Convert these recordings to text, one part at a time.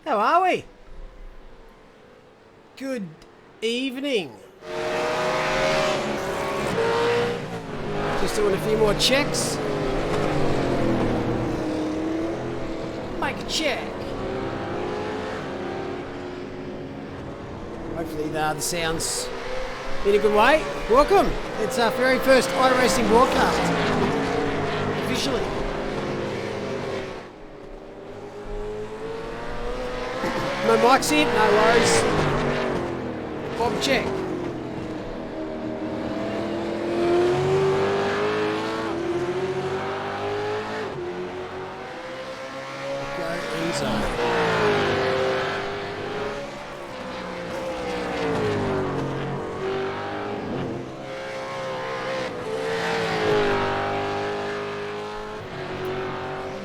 How are we? Good evening. Just doing a few more checks. Make a check. Hopefully the sound's in a good way. Welcome. It's our very first iRacing broadcast. Officially. No mics in, no worries. Bob check. Go end zone.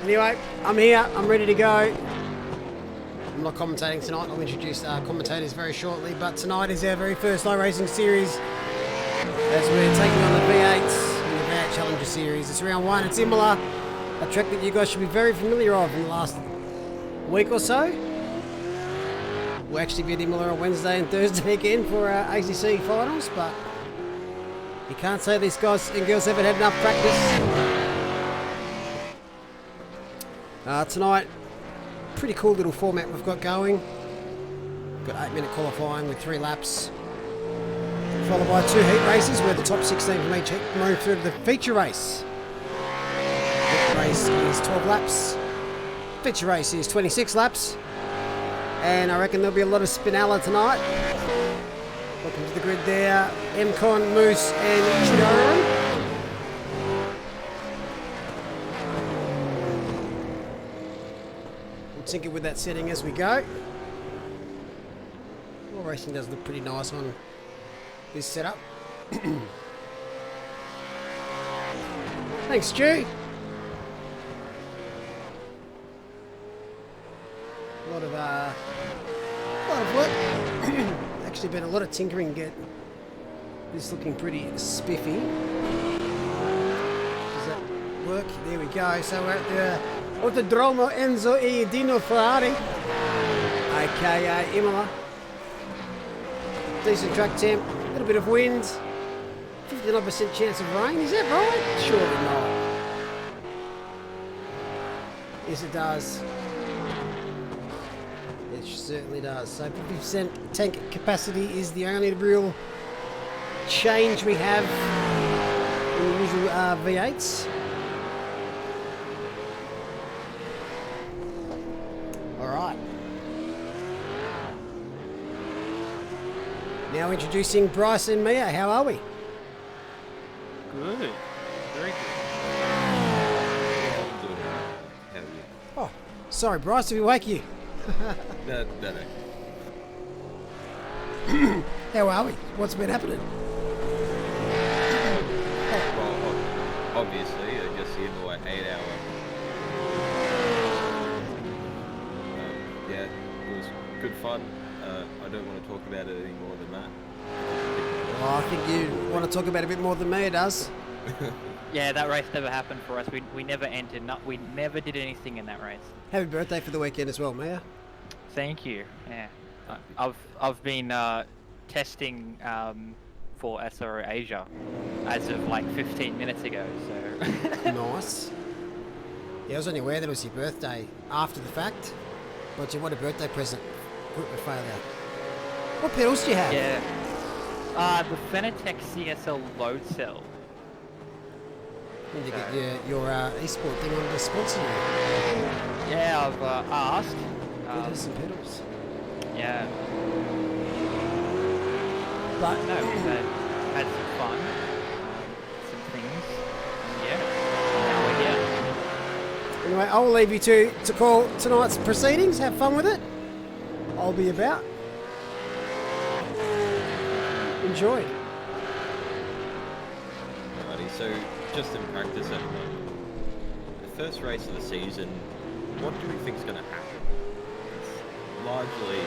Anyway, I'm here, I'm ready to go. I'm not commentating tonight, I'll introduce our commentators very shortly, but tonight is our very first iRacing series as we're taking on the V8 in the V8 Challenger Series. It's round 1, it's Imola, a track that you guys should be very familiar of in the last week or so. We'll actually be at Imola on Wednesday and Thursday again for our ACC finals, but you can't say these guys and girls haven't had enough practice. Tonight, pretty cool little format we've got going. Got 8-minute qualifying with 3 laps, followed by 2 heat races where the top 16 from each heat move through to the feature race. Heat race is 12 laps, feature race is 26 laps, and I reckon there'll be a lot of Spinella tonight. Welcome to the grid there, MCon, Moose and Chidoro. Tinker with that setting as we go. Well, racing does look pretty nice on this setup. Thanks, Stu. A lot of work. Actually been a lot of tinkering to get this looking pretty spiffy. Does that work? There we go. So we're at the Autodromo Enzo e Dino Ferrari, aka Imola. Decent track temp, a little bit of wind, 59% chance of rain. Is that right? Surely not. Yes, it does. It certainly does. So 50% tank capacity is the only real change we have in the usual V8s. Now introducing Bryce and Mia. How are we? Good. Very good. How are you? Oh, sorry, Bryce. Did we wake you? No. How are we? What's been happening? Well, obviously, I guess the Imola 8-hour. Yeah, it was good fun. I don't want to talk about it any more than that. Well, I think you want to talk about it a bit more than me, it does. Yeah, that race never happened for us. We never entered. We never did anything in that race. Happy birthday for the weekend as well, Mia. Thank you. Yeah, I've been testing for SRO Asia as of like 15 minutes ago. So Nice. Yeah, I was only aware that it was your birthday after the fact. But what a birthday present. Equipment failure. What pedals do you have? Yeah. The Fenatech CSL load cell. Need to get your esports thing on to sponsor you. Yeah, I've asked. Get us some pedals. Yeah. But No, we've had some fun. Some things. Yeah. Now we're here. anyway, I'll leave you to call tonight's proceedings. Have fun with it. I'll be about. Enjoy. Alrighty, so just in practice at the moment, the first race of the season, what do we think is going to happen? It's largely...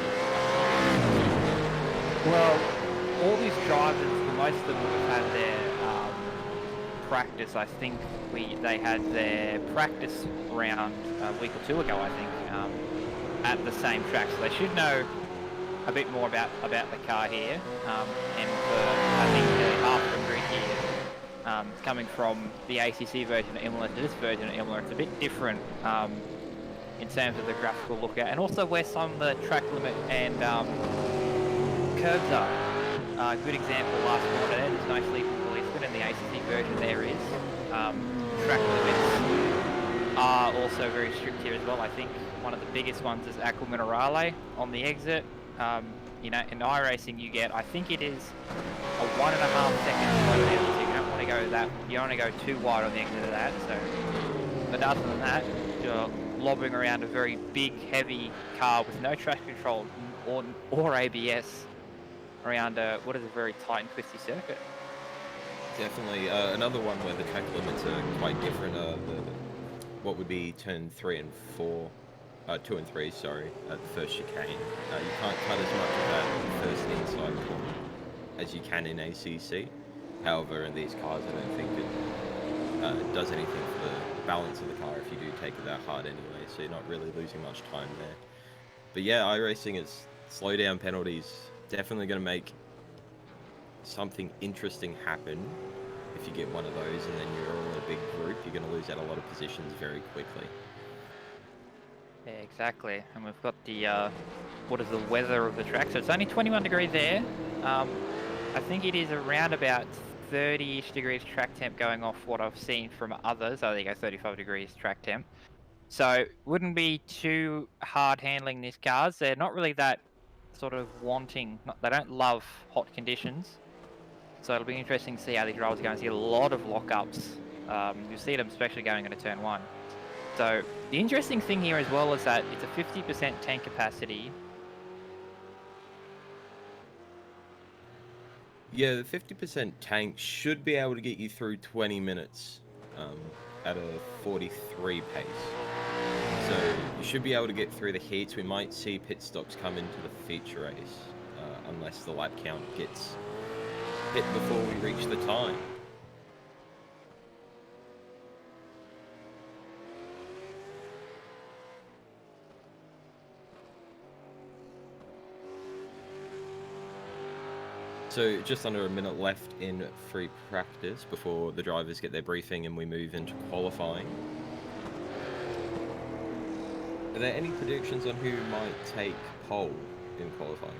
Well, all these drivers, most of them would have had their practice. I think they had their practice round a week or two ago, I think. at the same track, so they should know a bit more about the car here. And for, I think, half of the grid here, coming from the ACC version of Imola to this version of Imola, it's a bit different in terms of the graphical look at, and also where some of the track limit and curbs are. Good example last quarter there, there's no sleeping policeman. In the ACC version there is. Track limits are also very strict here as well. I think one of the biggest ones is Aqua Minerale on the exit. You know, in iRacing you get, I think it is a 1.5 second slowdown, so you don't want to go that, you don't want to go too wide on the exit of that. So, but other than that, you're lobbing around a very big, heavy car with no traction control or ABS around what is a very tight and twisty circuit. Definitely. Another one where the track limits are quite different are what would be turn 3 and 4, 2 and 3, sorry, at the first chicane. You can't cut as much of that first inside corner as you can in ACC. However, in these cars, I don't think it does anything for the balance of the car if you do take it that hard anyway, so you're not really losing much time there. But yeah, iRacing is slowdown penalties definitely going to make something interesting happen. If you get one of those and then you're all in a big group, you're going to lose out a lot of positions very quickly. Yeah, exactly. And we've got the, what is the weather of the track? So it's only 21 degrees there. I think it is around about 30-ish degrees track temp going off what I've seen from others. I think I 35 degrees track temp. So wouldn't be too hard handling these cars. They're not really that sort of wanting, they don't love hot conditions. So it'll be interesting to see how these drivers are going to see a lot of lockups. You'll see them especially going into turn 1. So the interesting thing here as well is that it's a 50% tank capacity. Yeah, the 50% tank should be able to get you through 20 minutes at a 43 pace. So you should be able to get through the heats. We might see pit stops come into the feature race unless the lap count gets hit before we reach the time. So just under a minute left in free practice before the drivers get their briefing and we move into qualifying. Are there any predictions on who might take pole in qualifying?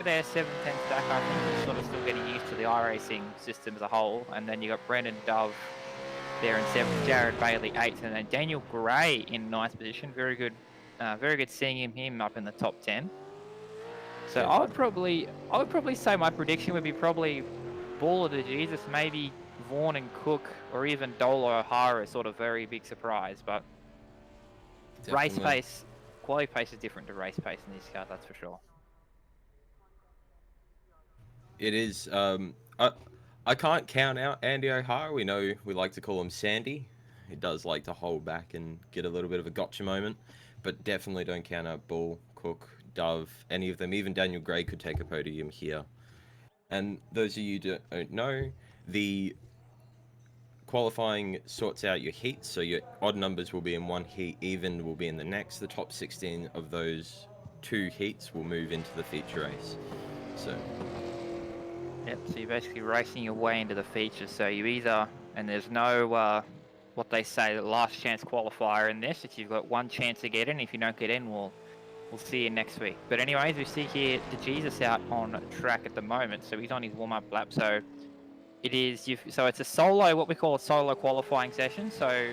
There, 7-10 stack. I think we're sort of still getting used to the iRacing system as a whole. And then you got Brendan Dove there in 7th, Jared Bailey 8th, and then Daniel Gray in 9th position. Very good seeing him up in the top 10. So yeah. I would probably say my prediction would be probably Baller to Jesus, maybe Vaughan and Cook, or even Dola O'Hara is sort of very big surprise. But definitely. Race pace, quality pace is different to race pace in these cars, that's for sure. It is. I can't count out Andy O'Hara. We know we like to call him Sandy. He does like to hold back and get a little bit of a gotcha moment. But definitely don't count out Bull, Cook, Dove, any of them. Even Daniel Gray could take a podium here. And those of you who don't know, the qualifying sorts out your heats. So your odd numbers will be in one heat, even will be in the next. The top 16 of those 2 heats will move into the feature race. So... Yep, so you're basically racing your way into the features. So you either, and there's no, what they say, the last chance qualifier in this. If you've got one chance to get in, if you don't get in, we'll see you next week. But anyways, we see here the Jesus out on track at the moment. So he's on his warm-up lap. So it is, so it's a solo, what we call a solo qualifying session. So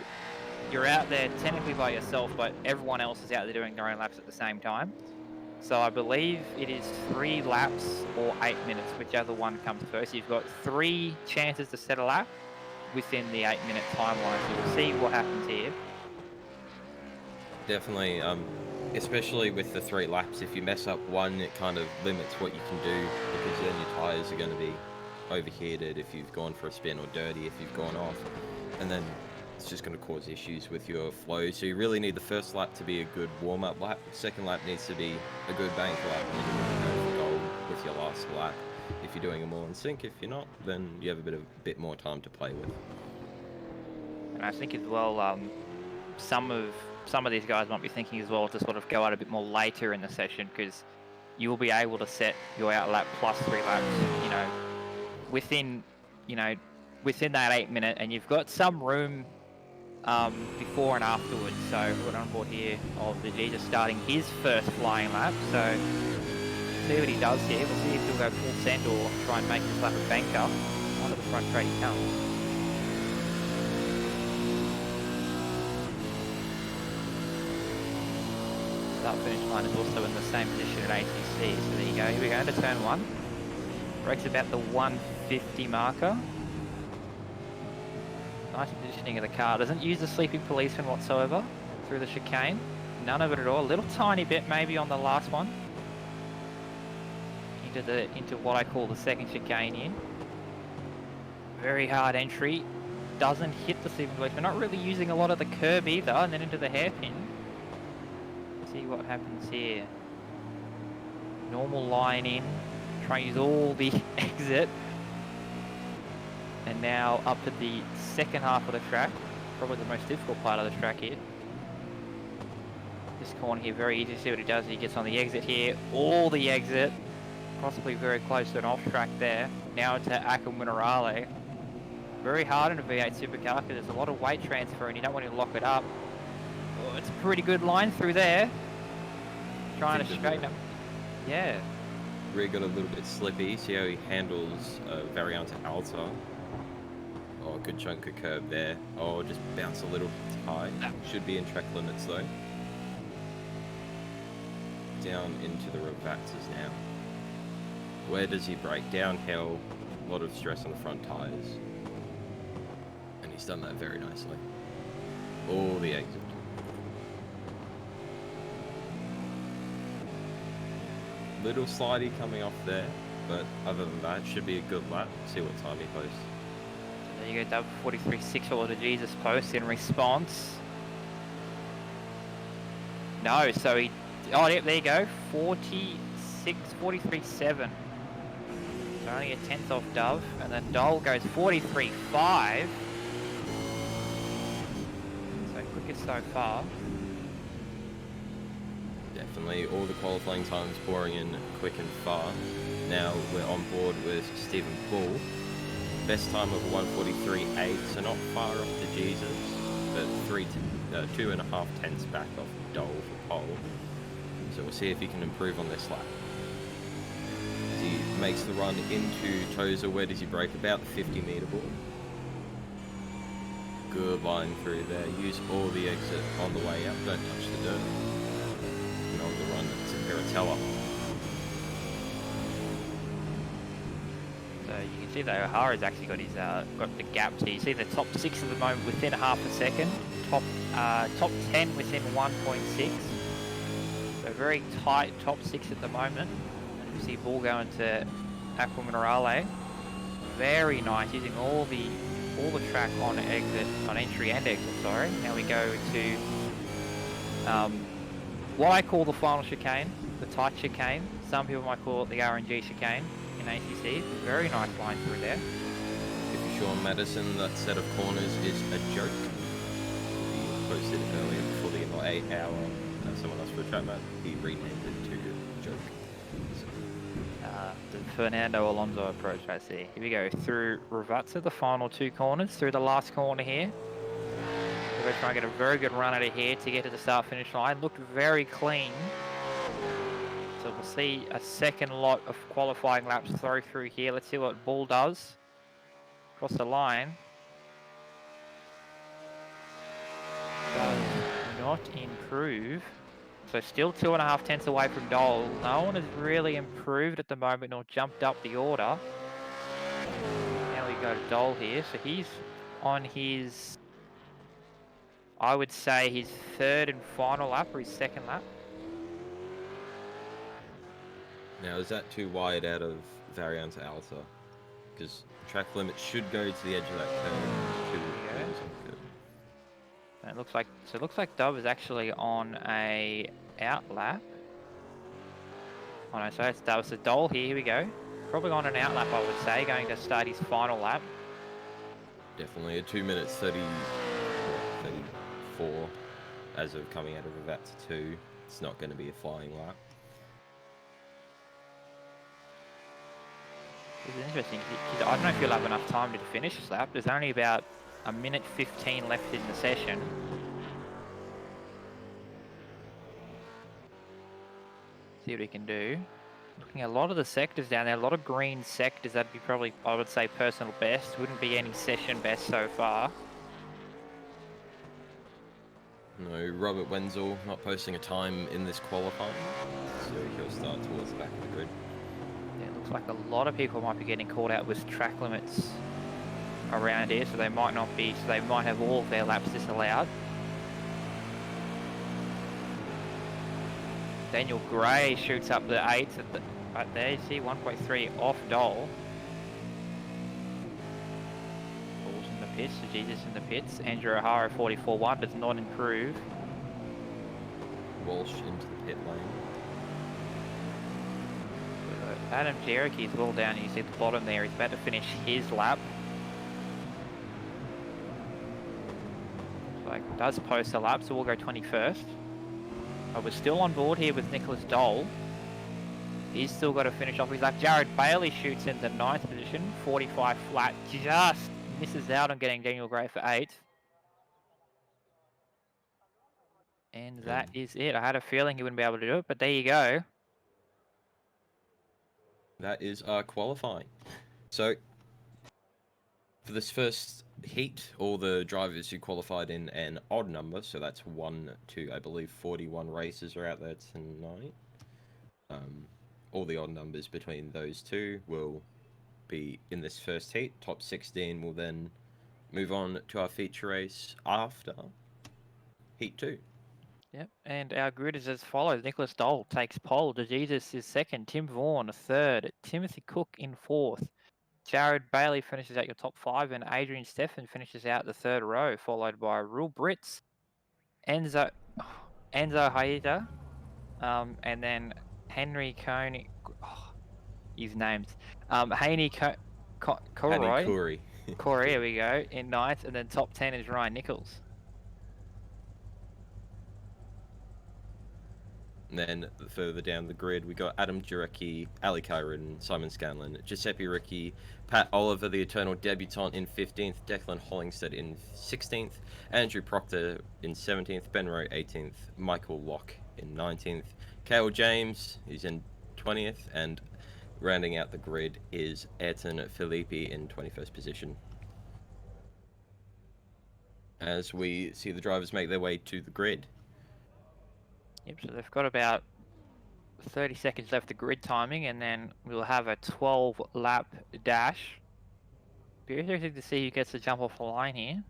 you're out there technically by yourself, but everyone else is out there doing their own laps at the same time. So I believe it is 3 laps or 8 minutes, whichever one comes first. You've got 3 chances to set a lap within the 8-minute timeline. So we'll see what happens here. Definitely, especially with the 3 laps. If you mess up one, it kind of limits what you can do because then your tyres are going to be overheated if you've gone for a spin, or dirty if you've gone off. And then it's just going to cause issues with your flow. So you really need the first lap to be a good warm-up lap. The second lap needs to be a good bank lap, and then you want to go for gold. with your last lap. If you're doing them all in sync, if you're not, then you have a bit more time to play with. And I think as well, some of these guys might be thinking as well to sort of go out a bit more later in the session, because you will be able to set your out lap plus 3 laps, you know, within that 8 minute, and you've got some room before and afterwards. So we're on board here of the Jesus starting his first flying lap. So see what he does here. We'll see if he'll go full send or try and make this lap a banker. Onto the front straight he comes. Start finish line is also in the same position at ATC. So there you go. Here we go into turn 1. Brakes about the 150 marker. Nice positioning of the car. Doesn't use the sleeping policeman whatsoever through the chicane. None of it at all. A little tiny bit maybe on the last one. Into what I call the second chicane here. Very hard entry. Doesn't hit the sleeping policeman. Not really using a lot of the curb either. And then into the hairpin. See what happens here. Normal line in. Try and use all the exit. And now up to the second half of the track. Probably the most difficult part of the track here. This corner here, very easy to see what he does. He gets on the exit here. All the exit. Possibly very close to an off track there. Now to Aqua Minerale. Very hard in a V8 Supercar because there's a lot of weight transfer and you don't want to lock it up. Oh, it's a pretty good line through there. Trying to straighten up. Yeah. Rear got a little bit slippy. See how he handles Variante Alta. Oh, good chunk of curb there. Oh, just bounce a little high. Should be in track limits though. Down into the Ravaxas now. Where does he brake? Downhill. A lot of stress on the front tyres. And he's done that very nicely. Oh, the exit. Little slidey coming off there, but other than that, should be a good lap. See what time he posts. So there you go, double 43.6 all to Jesus post in response. No, so he, oh yep, there you go, 43.7. So only a 10th off Dove, and then Dole goes 43.5. So quickest so far. Definitely all the qualifying times pouring in quick and fast. Now we're on board with Stephen Bull. Best time of 1:43.8, so not far off to Jesus, but 2.5 tenths back off Dole for pole. So we'll see if he can improve on this lap. As he makes the run into Tozer, where does he brake? About the 50 metre board. Good line through there. Use all the exit on the way out. Don't touch the dirt. On the run to Piratella. So you can see that O'Hara's actually got his got the gap. So you see the top 6 at the moment within half a second. Top 10 within 1.6. So very tight top 6 at the moment. And you see Bull going to Aqua Minerale. Very nice, using all the track on entry and exit. Sorry. Now we go to what I call the final chicane, the tight chicane. Some people might call it the RNG chicane in ACC. Very nice line through there. If you're Sean Madison, that set of corners is a joke. He posted earlier before the 8 hour. Someone else for the track map, he renamed it to joke. So. The Fernando Alonso approach, I see. Here we go through Ravazza, the final 2 corners, through the last corner here. We're going to try and get a very good run out of here to get to the start-finish line. Looked very clean. So we'll see a second lot of qualifying laps through here. Let's see what Bull does. Across the line. Does not improve. So still 2.5 tenths away from Dole. No one has really improved at the moment nor jumped up the order. Now we go to Dole here. So he's on his, I would say, his 3rd and final lap or his 2nd lap. Now is that too wide out of Variante Alta? Because track limit should go to the edge of that curve. And it looks like Dove is actually on a out lap. Oh no, so that was the Dole here. Here we go. Probably on an out lap, I would say, going to start his final lap. Definitely a 2 minutes 34 as of coming out of a VAT 2. It's not going to be a flying lap. This is interesting. I don't know if you'll have enough time to finish this lap. There's only about a minute 15 left in the session. See what we can do. Looking at a lot of the sectors down there, a lot of green sectors. That'd be probably, I would say, personal best. Wouldn't be any session best so far. No, Robert Wenzel not posting a time in this qualifying, so he'll start towards the back of the grid. Yeah, it looks like a lot of people might be getting called out with track limits around here, so they might not be, so they might have all of their laps disallowed. Daniel Gray shoots up the 8th right there. You see 1.3 off Dole. Balls in the pits. Jesus in the pits. Andrew O'Hara 44.1 does not improve. Walsh into the pit lane. Adam Cherokee's well down. You see at the bottom there. He's about to finish his lap. Looks like does post a lap, so we'll go 21st. We're still on board here with Nicholas Dole. He's still got to finish off his lap. Jared Bailey shoots into 9th position, 45 flat, just misses out on getting Daniel Gray for 8th. And that is it. I had a feeling he wouldn't be able to do it, but there you go. That is qualifying. So, for this first heat, all the drivers who qualified in an odd number, so that's 1 to, I believe, 41 races are out there tonight. All the odd numbers between those two will be in this first heat. Top 16 will then move on to our feature race after heat 2. Yep, and our grid is as follows. Nicholas Dole takes pole. DeJesus is 2nd. Tim Vaughan 3rd. Timothy Cook in 4th. Jared Bailey finishes out your top 5, and Adrian Steffen finishes out the 3rd row, followed by Rule Brits, Enzo Haida, and then Henry Coney. Oh, his names. Haney Corey. Corey, here we go, in 9th, and then top 10 is Ryan Nichols. And then further down the grid, we got Adam Jurecki, Ali Kyron, Simon Scanlon, Giuseppe Ricci, Pat Oliver, the eternal debutant, in 15th, Declan Hollingsted in 16th, Andrew Proctor in 17th, Ben Rowe 18th, Michael Locke in 19th, Cale James is in 20th, and rounding out the grid is Ayrton Filippi in 21st position. As we see the drivers make their way to the grid. Yep, so they've got about 30 seconds left of grid timing, and then we'll have a 12-lap dash. Be interesting to see who gets to jump off the line here.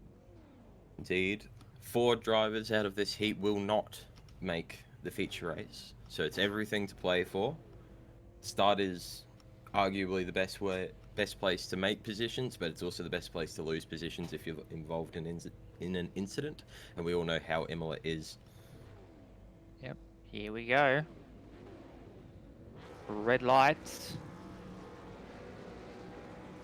Indeed. 4 drivers out of this heat will not make the feature race, so it's everything to play for. Start is arguably the best place to make positions, but it's also the best place to lose positions if you're involved in an incident, and we all know how Imola is. Yep, here we go. Red lights.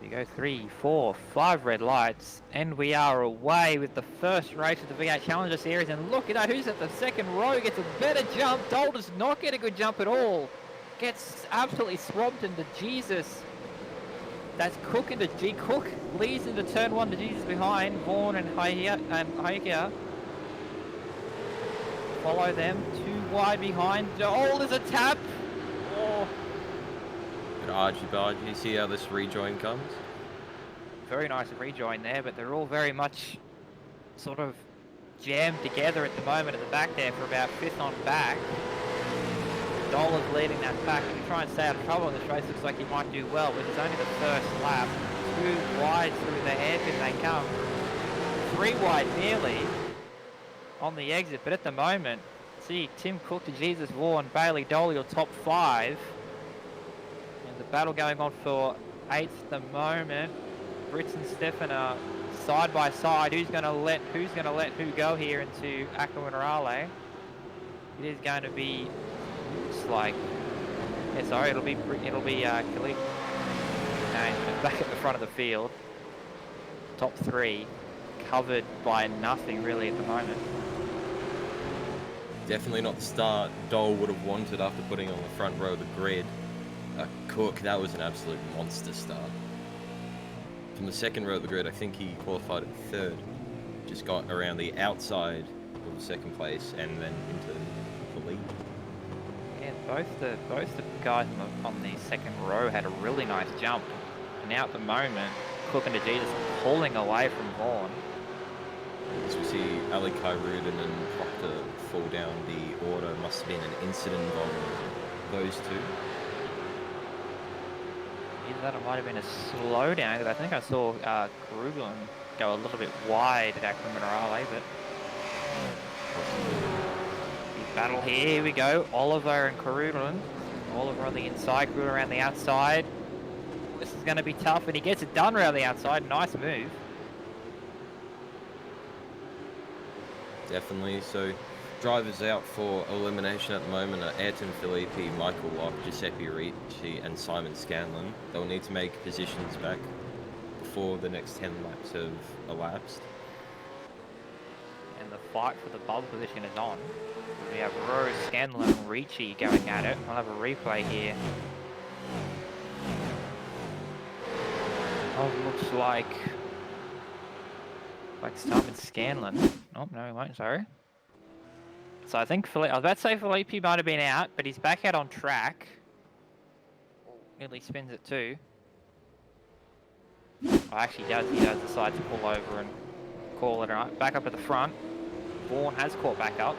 Here we go, 3, 4, 5 red lights, and we are away with the first race of the V8 Challenger Series. And look at that, who's at the 2nd row, gets a better jump. Dole does not get a good jump at all. Gets absolutely swamped into Jesus. That's Cook into G. Cook leads into turn 1 to Jesus behind. Vaughan and Haikia follow them, 2 wide behind. Oh, there's a tap. Oh. Good argy-bargy. You see how this rejoin comes? Very nice rejoin there, but they're all very much sort of jammed together at the moment at the back there for about 5th on back. Dole is leading that pack, and to try and stay out of trouble in this race, looks like he might do well, which is only the first lap. 2 wide through the hairpin they come. 3 wide nearly on the exit, but at the moment, see Tim Cook to Jesus, Vaughan, Bailey, Dole, your top 5. And the battle going on for 8th at the moment. Brits and Stefan are side by side. Who's going to let who go here into Aqua Minerale? It is going to be, looks like Yeah, sorry, it'll be Khalid. And back at the front of the field. Top 3 covered by nothing really at the moment. Definitely not the start Dole would have wanted after putting on the front row of the grid. Cook, that was an absolute monster start. From the second row of the grid, I think he qualified at 3rd. Just got around the outside of the 2nd place and then into the lead. Yeah, both the guys on the 2nd row had a really nice jump. And now at the moment, Cook and Jesus pulling away from Vaughan. As we see Ali Kyrud and then Proctor fall down the order, must have been an incident involving those two. Either that or might have been a slowdown, because I think I saw Grubelin go a little bit wide at Aquaminerale, but big battle here we go. Oliver and Grubelin. Oliver on the inside, Grubelin around the outside. This is going to be tough, and he gets it done around the outside. Nice move. Definitely. So drivers out for elimination at the moment are Ayrton Filippi, Michael Locke, Giuseppe Ricci and Simon Scanlon. They'll need to make positions back before the next 10 laps have elapsed. And the fight for the bubble position is on. We have Rose, Scanlon and Ricci going at it. I'll have a replay here. Oh, looks like Simon Scanlon. Oh, no, he won't, sorry. So I think, I was about to say Filippi might have been out, but he's back out on track. Nearly spins it too. Oh, actually he does decide to pull over and call it out. Back up at the front. Vaughan has caught back up.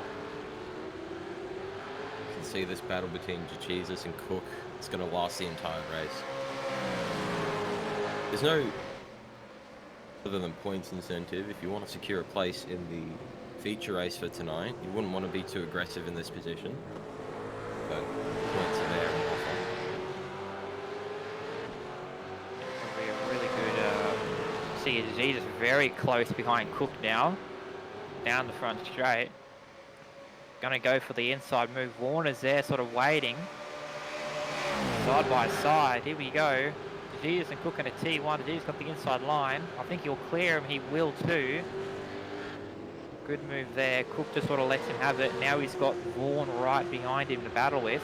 You can see this battle between Jesus and Cook. It's going to last the entire race. There's no other than points incentive. If you want to secure a place in the feature race for tonight, you wouldn't want to be too aggressive in this position, but points are there on offer. It'll be a really good see Jesus very close behind Cook now, down the front straight. Gonna go for the inside move. Warner's there sort of waiting, side by side. Here we go. Jesus and Cook in a T1. Jesus got the inside line. I think he'll clear him. He will too. Good move there. Cook just sort of lets him have it. Now he's got Vaughan right behind him to battle with.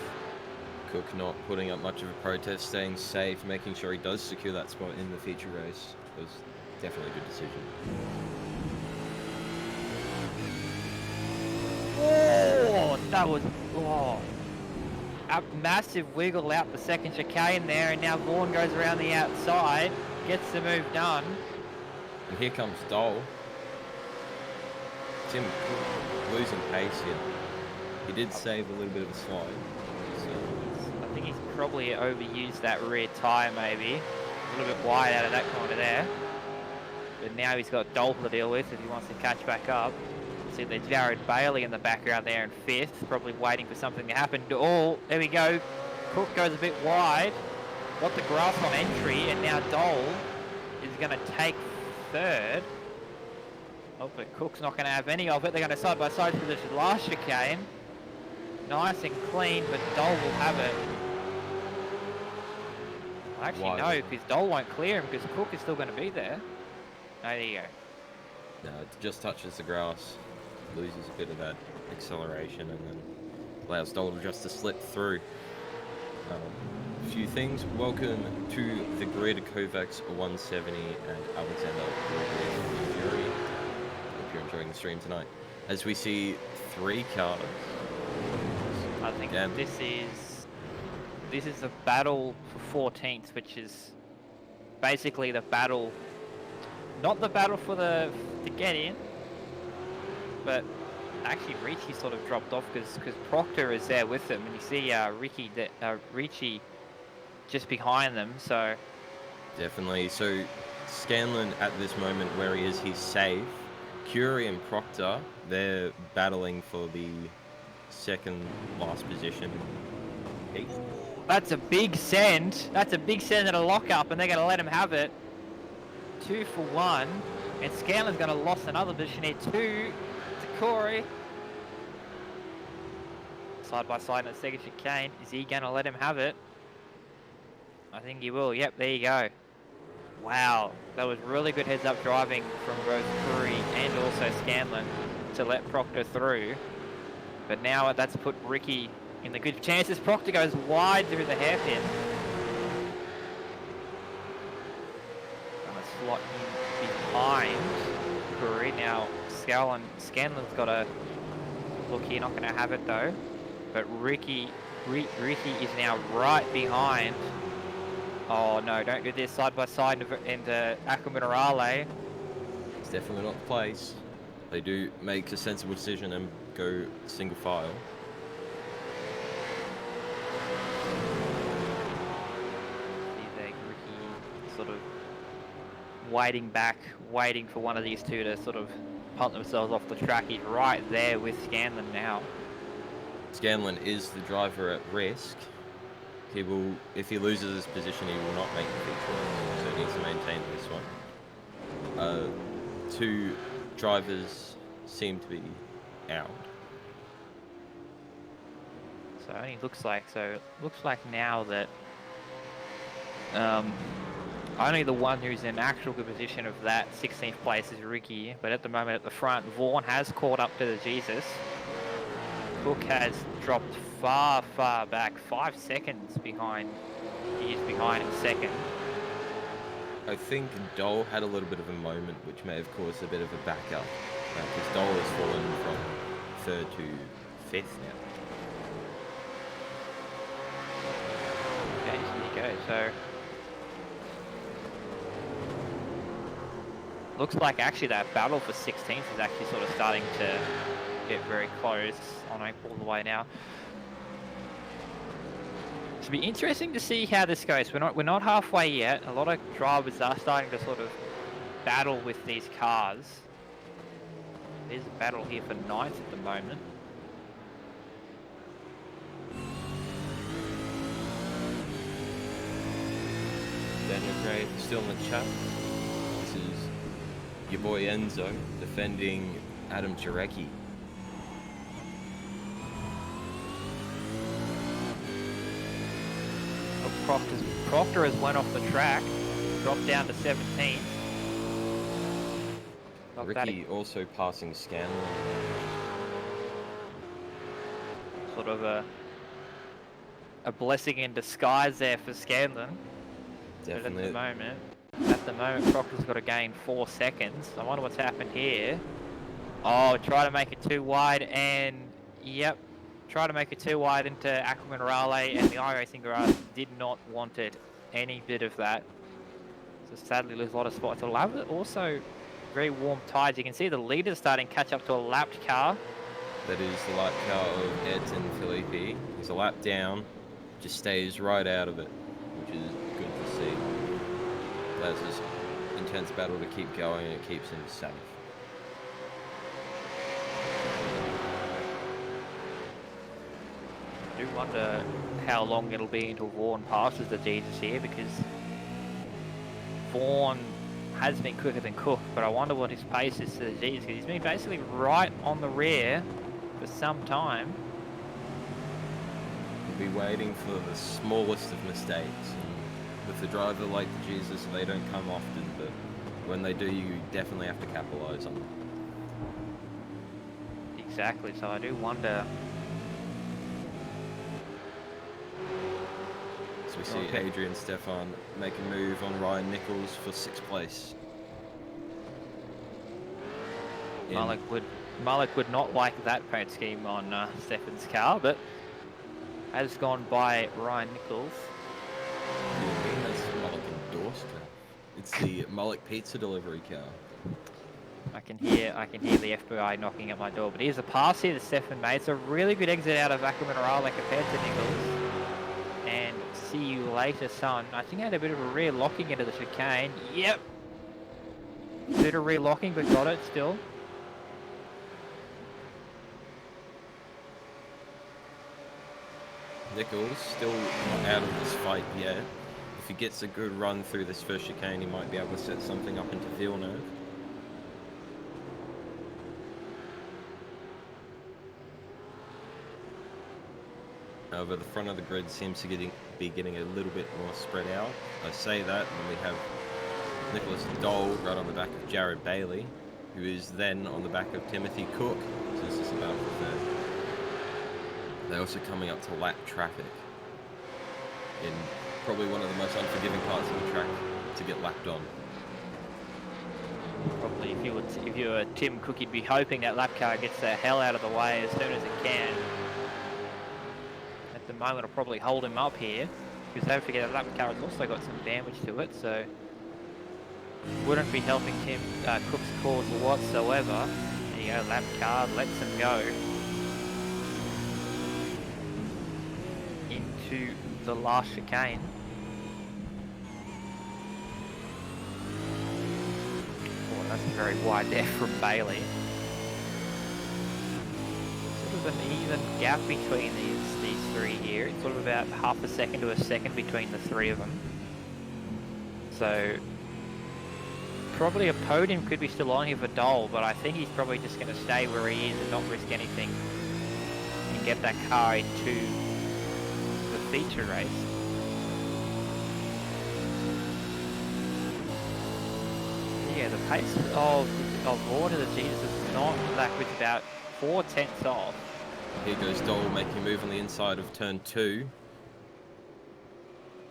Cook not putting up much of a protest, staying safe, making sure he does secure that spot in the feature race. It was definitely a good decision. Oh, that was... Oh. A massive wiggle out the second chicane there, and now Vaughan goes around the outside, gets the move done. And here comes Dole. Tim losing pace here. He did save a little bit of a slide. So. I think he's probably overused that rear tyre maybe. A little bit wide out of that corner there. But now he's got Dole to deal with if he wants to catch back up. See there's Jared Bailey in the background there in 5th, probably waiting for something to happen. Oh, there we go. Cook goes a bit wide. Got the grass on entry, and now Dole is going to take 3rd. Oh, but Cook's not going to have any of it. They're going to side-by-side position last chicane. Nice and clean, but Dole will have it. Actually, no, because Dole won't clear him, because Cook is still going to be there. No, there you go. No, it just touches the grass. Loses a bit of that acceleration and then allows Dole just to slip through. A few things. Welcome to the grid, Kovacs 170 and Alexander Fury. Hope you're enjoying the stream tonight. As we see 3 cars. I think this is a battle for 14th, which is basically the battle, not the battle for to get in. But actually, Ricci sort of dropped off because Proctor is there with them, and you see Ricci just behind them. So definitely. So Scanlon at this moment where he is, he's safe. Curie and Proctor, they're battling for the 2nd last position. That's a big send. That's a big send and a lock-up, and they're going to let him have it. 2 for 1, and Scanlon's going to lost another position here. 2. Corey. side by side in the second chicane. Is he going to let him have it? I think he will. Yep, there you go. Wow, that was really good heads-up driving from both Curry and also Scanlon to let Proctor through. But now that's put Ricky in the good chances. Proctor goes wide through the hairpin. Gonna slot in behind Curry. Now Scanlon's got to look here, not going to have it though. But Ricky is now right behind. Oh no, don't do this side by side into Aqua Minerale. It's definitely not the place. They do make a sensible decision and go single file. Ricky sort of waiting back, waiting for one of these two to sort of punt themselves off the track. He's right there with Scanlon now. Scanlon is the driver at risk. He will, if he loses his position, he will not make the feature, so he needs to maintain this one. Two drivers seem to be out. So only looks like now that only the one who's in actual good position of that 16th place is Ricky, but at the moment at the front, Vaughn has caught up to the Jesus. Cook has dropped far back, 5 seconds behind. He is behind in second. I think Dole had a little bit of a moment which may have caused a bit of a backup, because Dole has fallen from 3rd to 5th now. Okay, so there you go. So looks like actually that battle for 16th is actually sort of starting to get very close on all the way now. It'll be interesting to see how this goes. We're not halfway yet. A lot of drivers are starting to sort of battle with these cars. There's a battle here for 9th at the moment. Daniel Gray still in the chat. This is your boy Enzo defending Adam Jarecki. Proctor has went off the track, dropped down to 17th. Ricky also passing Scanlon. Sort of a blessing in disguise there for Scanlon. Definitely. But at the moment, Proctor's got to gain 4 seconds. I wonder what's happened here. Oh, try to make it too wide, and yep, try to make it too wide into Aqua Minerale, and the Iracing grass did not want it, any bit of that. So sadly, lose a lot of spots. Also, very warm tides. You can see the leader's starting to catch up to a lapped car. That is the light car of Edson Filippi. He's a lap down, just stays right out of it, which is good to see. That's his intense battle to keep going, and it keeps him safe. I do wonder how long it'll be until Vaughn passes the Jesus here, because Vaughn has been quicker than Cook, but I wonder what his pace is to the Jesus, because he's been basically right on the rear for some time. He'll be waiting for the smallest of mistakes. And with the driver like the Jesus, they don't come often, but when they do, you definitely have to capitalize on them. Exactly, so I do wonder. So we see Adrian Stefan make a move on Ryan Nichols for 6th place. Malik would not like that paint scheme on Stefan's car, but has gone by Ryan Nichols. That's Malik endorsed car. It's the Malik pizza delivery car. I can hear the FBI knocking at my door, but here's a pass here that Stefan made. It's a really good exit out of Aqua Minerale compared to Nichols. And see you later, son. I think I had a bit of a rear locking into the chicane. Yep. Bit of rear locking, but got it still. Nichols still not out of this fight yet. If he gets a good run through this first chicane, he might be able to set something up into Villeneuve. However, the front of the grid seems to be getting a little bit more spread out. I say that, and we have Nicholas Dole right on the back of Jared Bailey, who is then on the back of Timothy Cook. So this is about the third. They're also coming up to lap traffic in probably one of the most unforgiving parts of the track to get lapped on. Probably if you were Tim Cook, you'd be hoping that lap car gets the hell out of the way as soon as it can. At the moment, I'll probably hold him up here, because don't forget that lap car has also got some damage to it, so wouldn't be helping Tim Cook's cause whatsoever. There you go, lap car lets him go into the last chicane. Oh, that's very wide there from Bailey. Sort of an even gap between these three here. It's sort of about half a second to a second between the three of them. So probably a podium could be still on here for Dole, but I think he's probably just going to stay where he is and not risk anything and get that car into the feature race. Yeah, the pace of Order the Jesus is not backwards, about 4/10 off. Here goes Dole making a move on the inside of turn 2.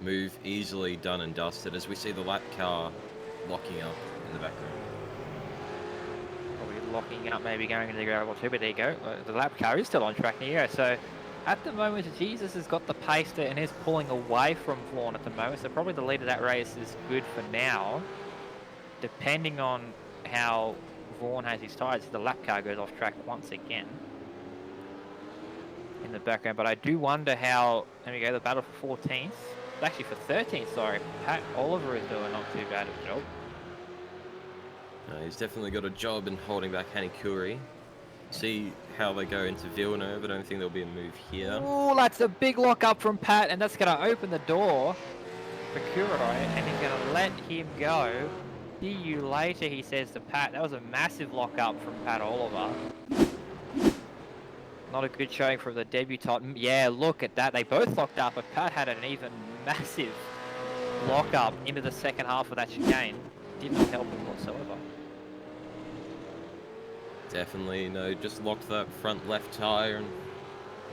Move easily done and dusted as we see the lap car locking up in the background. Probably locking up, maybe going into the gravel too, but there you go. The lap car is still on track here. So at the moment, Jesus has got the pace there and is pulling away from Vaughan at the moment. So probably the lead of that race is good for now. Depending on how Vaughan has his tyres, the lap car goes off track once again in the background. But I do wonder how, there we go, the battle for 14th. Actually for 13th, sorry. Pat Oliver is doing not too bad a job. He's definitely got a job in holding back Hanny Curry. See how they go into Villeneuve. I don't think there'll be a move here. Oh, that's a big lock up from Pat, and that's going to open the door for Curry, and he's going to let him go. See you later, he says to Pat. That was a massive lock up from Pat Oliver. Not a good showing from the debutant. Yeah, look at that. They both locked up, but Pat had an even massive lock up into the second half of that chicane. Did not help him whatsoever. Definitely, no, just locked that front left tyre and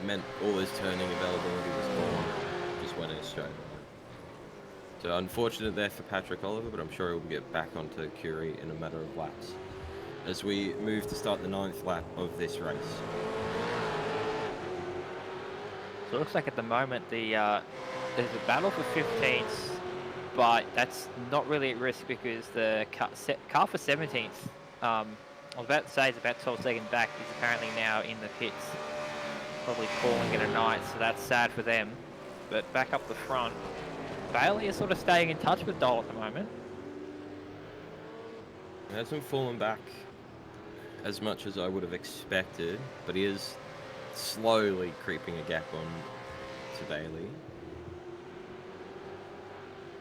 meant all his turning availability was gone. Just went in a straight line. So unfortunate there for Patrick Oliver, but I'm sure he'll get back onto Curie in a matter of laps. As we move to start the 9th lap of this race. So it looks like at the moment there's a battle for 15th, but that's not really at risk because the car for 17th, I was about to say it's about 12 seconds back, is apparently now in the pits, probably calling it a night, so that's sad for them. But back up the front, Bailey is sort of staying in touch with Dole at the moment. He hasn't fallen back as much as I would have expected, but he is slowly creeping a gap on to Bailey.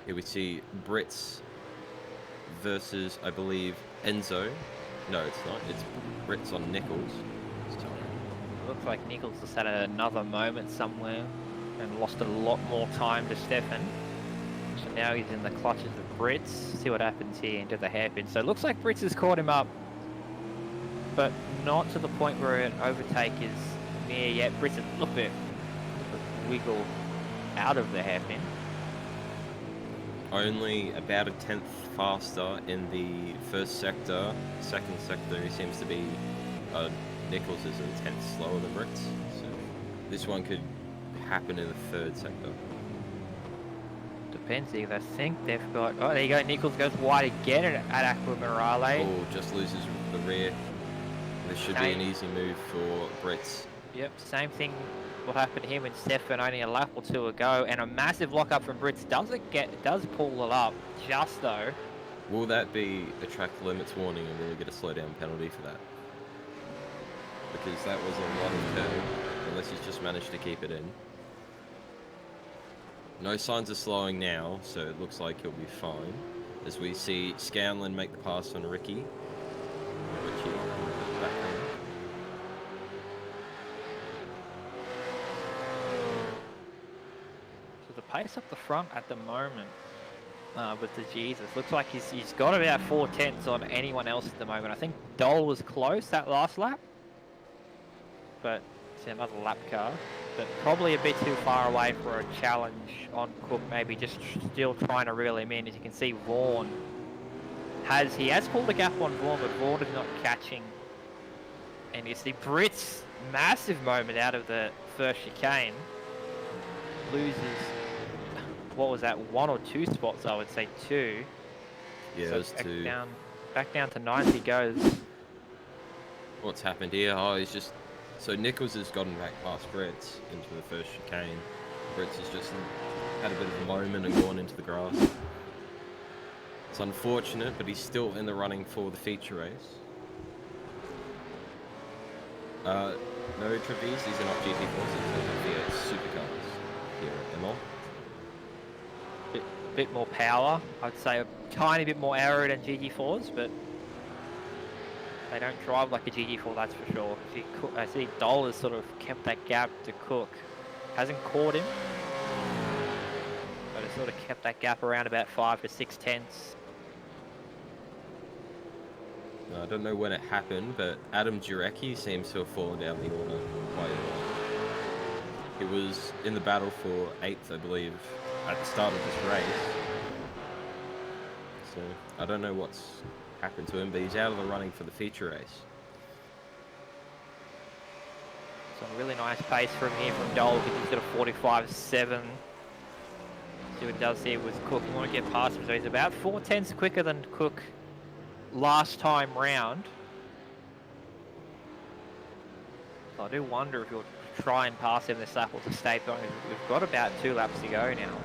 Here we see Brits versus, I believe, Enzo. No, it's not. It's Brits on Nichols. Looks like Nichols has had another moment somewhere and lost a lot more time to Stefan. So now he's in the clutches of Brits. See what happens here into the hairpin. So it looks like Brits has caught him up, but not to the point where an overtake is near yet. Brits a little bit wiggle out of the hairpin. Only about a 10th faster in the first sector. Second sector, he seems to be, Nichols is a 10th slower than Brits. So this one could happen in the third sector. Depends, I think they've got, oh there you go, Nichols goes wide again at Aqua Morale. Oh, just loses the rear. This should be an easy move for Brits. Yep, same thing will happen to him and Stefan only a lap or two ago, and a massive lockup from Brits does pull it up, just though. Will that be a track limits warning and will we get a slowdown penalty for that? Because that was a lot of curve, unless he's just managed to keep it in. No signs of slowing now, so it looks like he'll be fine. As we see Scanlon make the pass on Ricky. Richie, back the pace up the front at the moment with the Jesus. Looks like he's got about 4/10 on anyone else at the moment. I think Dole was close that last lap, but it's another lap car. But probably a bit too far away for a challenge on Cook. Maybe just still trying to reel him in. As you can see, Vaughan has pulled a gap on Vaughan, but Vaughan is not catching. And you see Britt's massive moment out of the first chicane. Loses, what was that, 1 or 2 spots? I would say 2. Yeah, so it was 2. Back down to 9th he goes. What's happened here? Oh, he's just... So Nichols has gotten back past Brits into the first chicane. Brits has just had a bit of a moment and gone into the grass. It's unfortunate, but he's still in the running for the feature race. No, Travis, these are not GT4s, these are Supercars here at Imola. Bit more power. I'd say a tiny bit more aero than GT4s, but they don't drive like a GT4, that's for sure. I see Dole has sort of kept that gap to Cook. Hasn't caught him, but has sort of kept that gap around about 5 to 6/10. I don't know when it happened, but Adam Jurecki seems to have fallen down the order quite a lot. He was in the battle for 8th, I believe, at the start of this race. So I don't know what's happened to him, but he's out of the running for the feature race. Some really nice pace from here from Dole, because he's got a 45.7. See what he does here with Cook. You want to get past him, so he's about 4/10 quicker than Cook last time round. So I do wonder if he'll try and pass him this lap or to stay on. We've got about 2 laps to go now.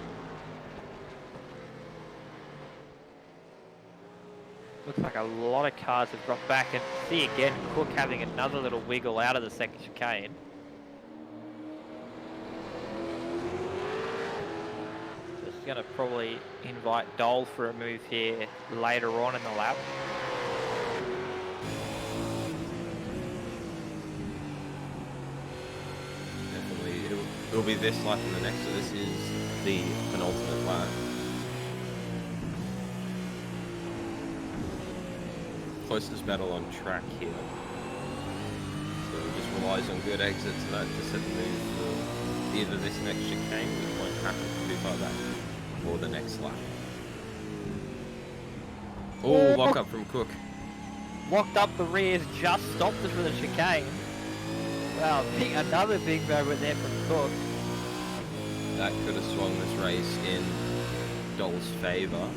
Looks like a lot of cars have dropped back, and see again Cook having another little wiggle out of the second chicane. Just going to probably invite Dole for a move here later on in the lap. Definitely, it'll be this lap and the next, so this is the penultimate lap. Closest battle on track here. So it just relies on good exits and that to set the move for either this next chicane, which won't happen too far back, or the next lap. Oh, lock up from Cook. Locked up the rears, just stopped it for the chicane. Wow, another big moment there from Cook. That could have swung this race in Dole's favour.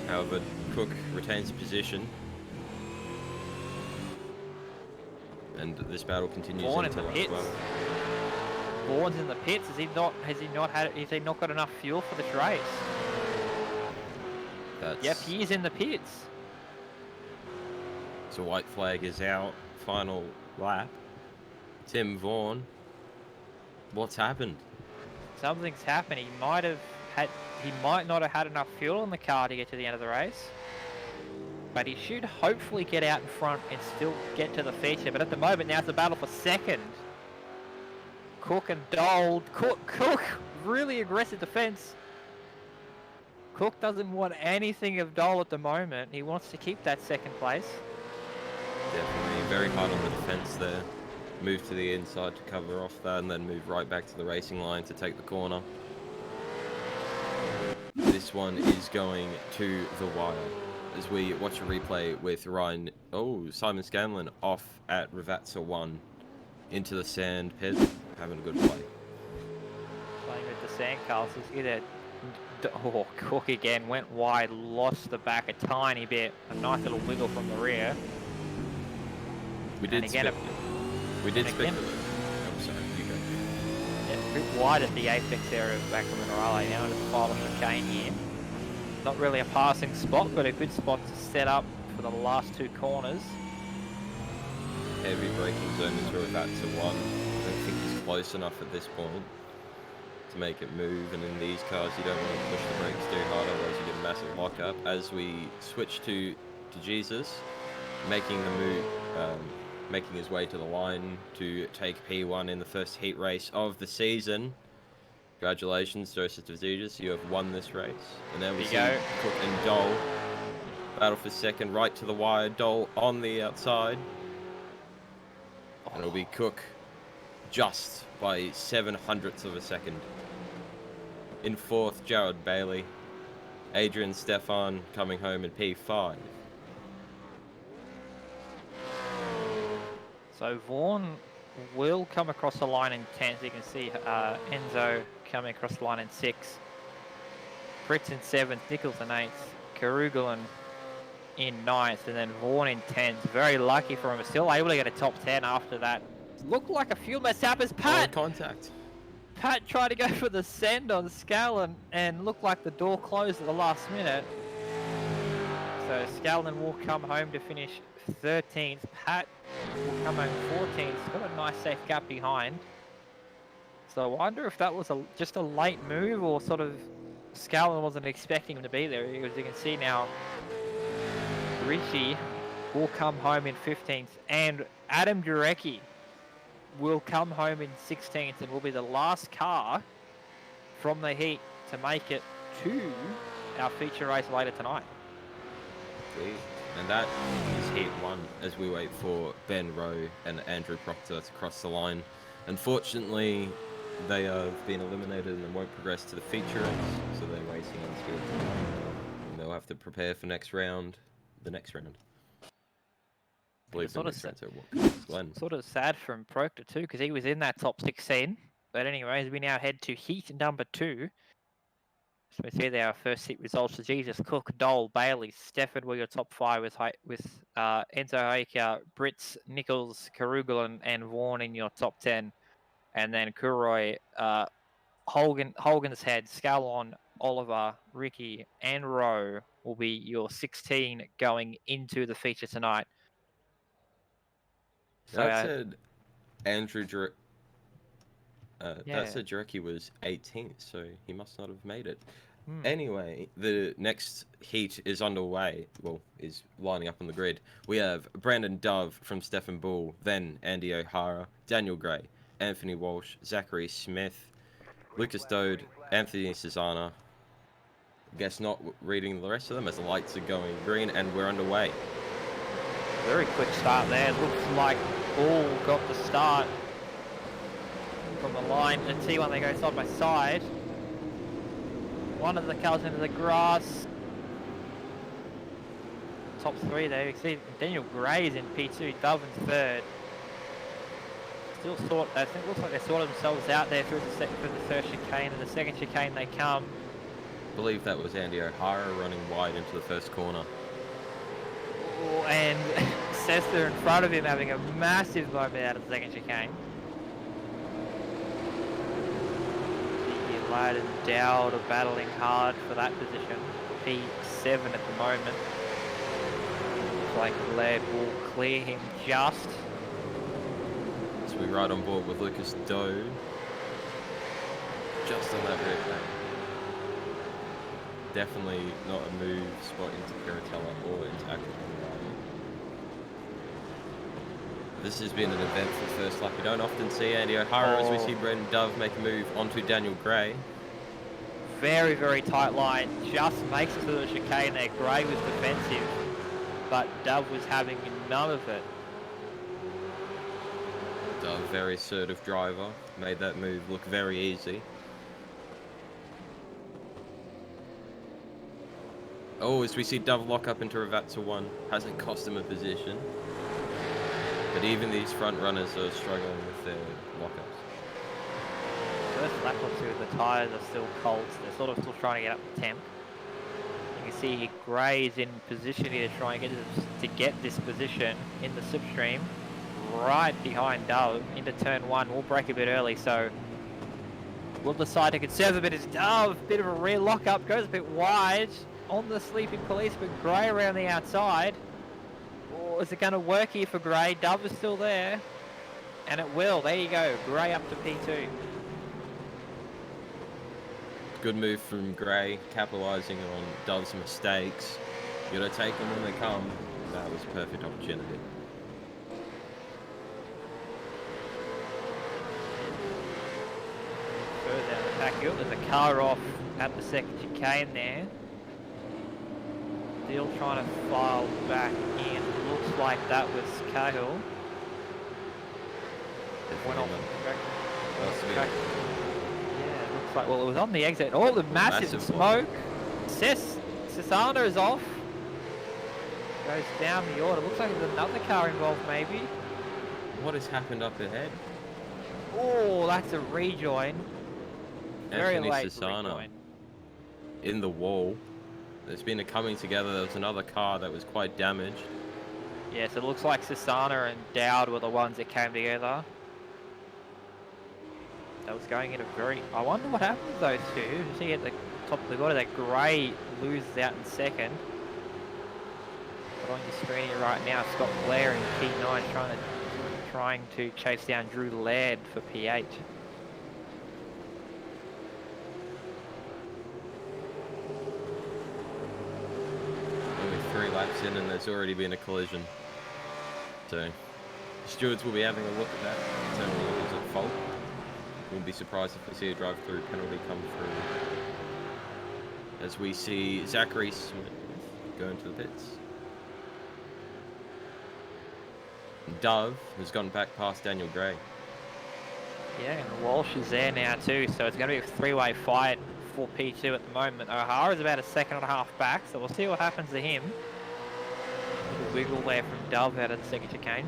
However, Cook retains position, and this battle continues Vaughan into in the lap pits. 12. Vaughan's in the pits. Has he not got enough fuel for this race? That's, Yep, he is in the pits. so white flag is out. Final lap. Tim Vaughan. What's happened? Something's happened. He might not have had enough fuel in the car to get to the end of the race. But he should hopefully get out in front and still get to the feature. But at the moment, now it's a battle for second. Cook and Dole. Cook, really aggressive defense. Cook doesn't want anything of Dole at the moment. He wants to keep that second place. Definitely very hard on the defense there. Move to the inside to cover off that, and then move right back to the racing line to take the corner. This one is going to the wire as we watch a replay with Simon Scanlon off at Ravazza 1 into the sand pit, having a good play. Playing with the sandcastles. Cook again went wide, lost the back a tiny bit. A nice little wiggle from the rear. We did spec it. I'm sorry, you go. Yeah, a bit wide at the apex area back from the Raleigh now, and it's final chicane here. Not really a passing spot, but a good spot to set up for the last 2 corners. Heavy braking zone into Ravazza 1. I don't think he's close enough at this point to make it move, and in these cars you don't want to push the brakes too hard, otherwise you get a massive lockup. As we switch to Jesus, making the move, making his way to the line to take P1 in the first heat race of the season. Congratulations, Joseph Vizidis, you have won this race. And then we see There you Cook and Dole battle for second, right to the wire. Dole on the outside. And it'll be Cook just by 7/100ths of a second. In fourth, Jared Bailey. Adrian Stefan coming home in P5. So Vaughan will come across the line in 10th. You can see Enzo coming across the line in 6th. Fritz in 7th, Nichols in 8th, Karugalan in 9th, and then Vaughan in 10th. Very lucky for him. Still able to get a top 10 after that. Looked like a few mishaps as Pat. Contact. Pat tried to go for the send on Scallon and looked like the door closed at the last minute. So Scallon will come home to finish 13th. Pat will come home 14th. He's got a nice safe gap behind. So I wonder if that was just a late move, or sort of Scallon wasn't expecting him to be there. As you can see now, Richie will come home in 15th, and Adam Durecki will come home in 16th and will be the last car from the heat to make it to our feature race later tonight. And that is heat 1 as we wait for Ben Rowe and Andrew Proctor to cross the line. Unfortunately, they have been eliminated and won't progress to the feature race, so they're racing instead. And they'll have to prepare for the next round. I believe Sort of sad from Proctor too, because he was in that top 16. But anyways, we now head to heat number 2. So we see there our first heat results: Jesus, Cook, Dole, Bailey, Stefford were your top 5 with Enzo Haker, Brits, Nichols, Karugalan, and Vaughan in your top 10. And then Kuroi, Holgan's Head, Scallon, Oliver, Ricky, and Rowe will be your 16 going into the feature tonight. So, that said, that said Jarecki was 18th, so he must not have made it. Anyway, the next heat is underway. Well, is lining up on the grid. We have Brandon Dove from Stephen Bull, then Andy O'Hara, Daniel Gray, Anthony Walsh, Zachary Smith, Lucas Dode, Anthony Cesana. Guess not reading the rest of them as the lights are going green, and we're underway. Very quick start there. Looks like Bull got the start from the line. And T1, they go side by side. One of the cars into the grass. Top 3 there. You can see Daniel Gray's in P2, Dove in 3rd. Still sort. I think it looks like they sorted themselves out there through the first chicane, and the second chicane they come. I believe that was Andy O'Hara running wide into the first corner. And Sester in front of him having a massive moment out of the second chicane. Ladd and Dowd are battling hard for that position. P7 at the moment. Looks like Ladd will clear him just. So we're right on board with Lucas Doe. Just on that rear plane. Definitely not a move spot into Piratella or into Aqua. This has been an eventful first lap. We don't often see Andy O'Hara as we see Brendan Dove make a move onto Daniel Gray. Very, very tight line. Just makes it to the chicane there. Gray was defensive, but Dove was having none of it. Dove, very assertive driver, made that move look very easy. Oh, as we see Dove lock up into Ravazza 1, hasn't cost him a position. But even these front runners are struggling with their lockups. First lap or two, the tyres are still cold. So they're sort of still trying to get up the temp. You can see Gray's in position here to try and get this position in the slipstream, right behind Dove into turn 1. We'll break a bit early, so we'll decide to conserve a bit as Dove. Bit of a rear lockup, goes a bit wide on the sleeping policeman. Gray around the outside. Is it going to work here for Gray? Dove is still there. And it will. There you go. Gray up to P2. Good move from Gray, capitalising on Dove's mistakes. You got to take them when they come. That was a perfect opportunity. Further down the track. Cahill. There's a car off at the second chicane there. Still trying to file back in. Looks like that was Cahill. Went off the track. Yeah, it looks like, well, it was on the exit. Oh, the massive smoke. Cesano is off. Goes down the order. Looks like there's another car involved, maybe. What has happened up ahead? Oh, that's a rejoin. Very Anthony late Cesano rejoin. in the wall. There's been a coming together. There was another car that was quite damaged. Yes, it looks like Cesano and Dowd were the ones that came together. That was going in a very... I wonder what happened to those two. You see at the top of the order that Gray loses out in second. But on your screen here right now, Scott Blair in P9 trying to chase down Drew Laird for P8. Only 3 laps in and there's already been a collision. So, the stewards will be having a look at that, determining who was at fault. Wouldn't be surprised if we see a drive-through penalty come through. As we see Zachary Smith go into the pits. Dove has gone back past Daniel Gray. Yeah, and Walsh is there now too, so it's going to be a three-way fight for P2 at the moment. O'Hara's about a second and a half back, so we'll see what happens to him. Little wiggle there from Dove out of the second chicane.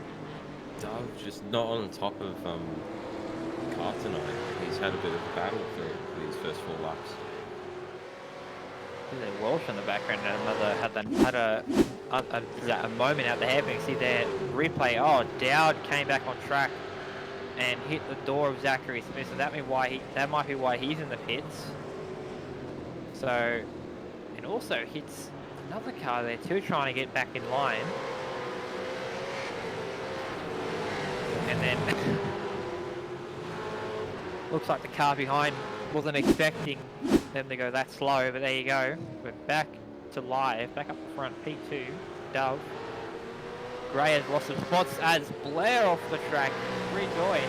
Dove just not on top of car tonight. He's had a bit of a battle for these first 4 laps. There's Walsh in the background and had a moment out the hairpin. You see their replay. Oh, Dowd came back on track and hit the door of Zachary Smith. So that might be why he's in the pits. So, and also hits another car there too, trying to get back in line. And then looks like the car behind wasn't expecting them to go that slow, but there you go. We're back to live, back up the front, P2, Dove. Gray has lost some spots as Blair off the track rejoins.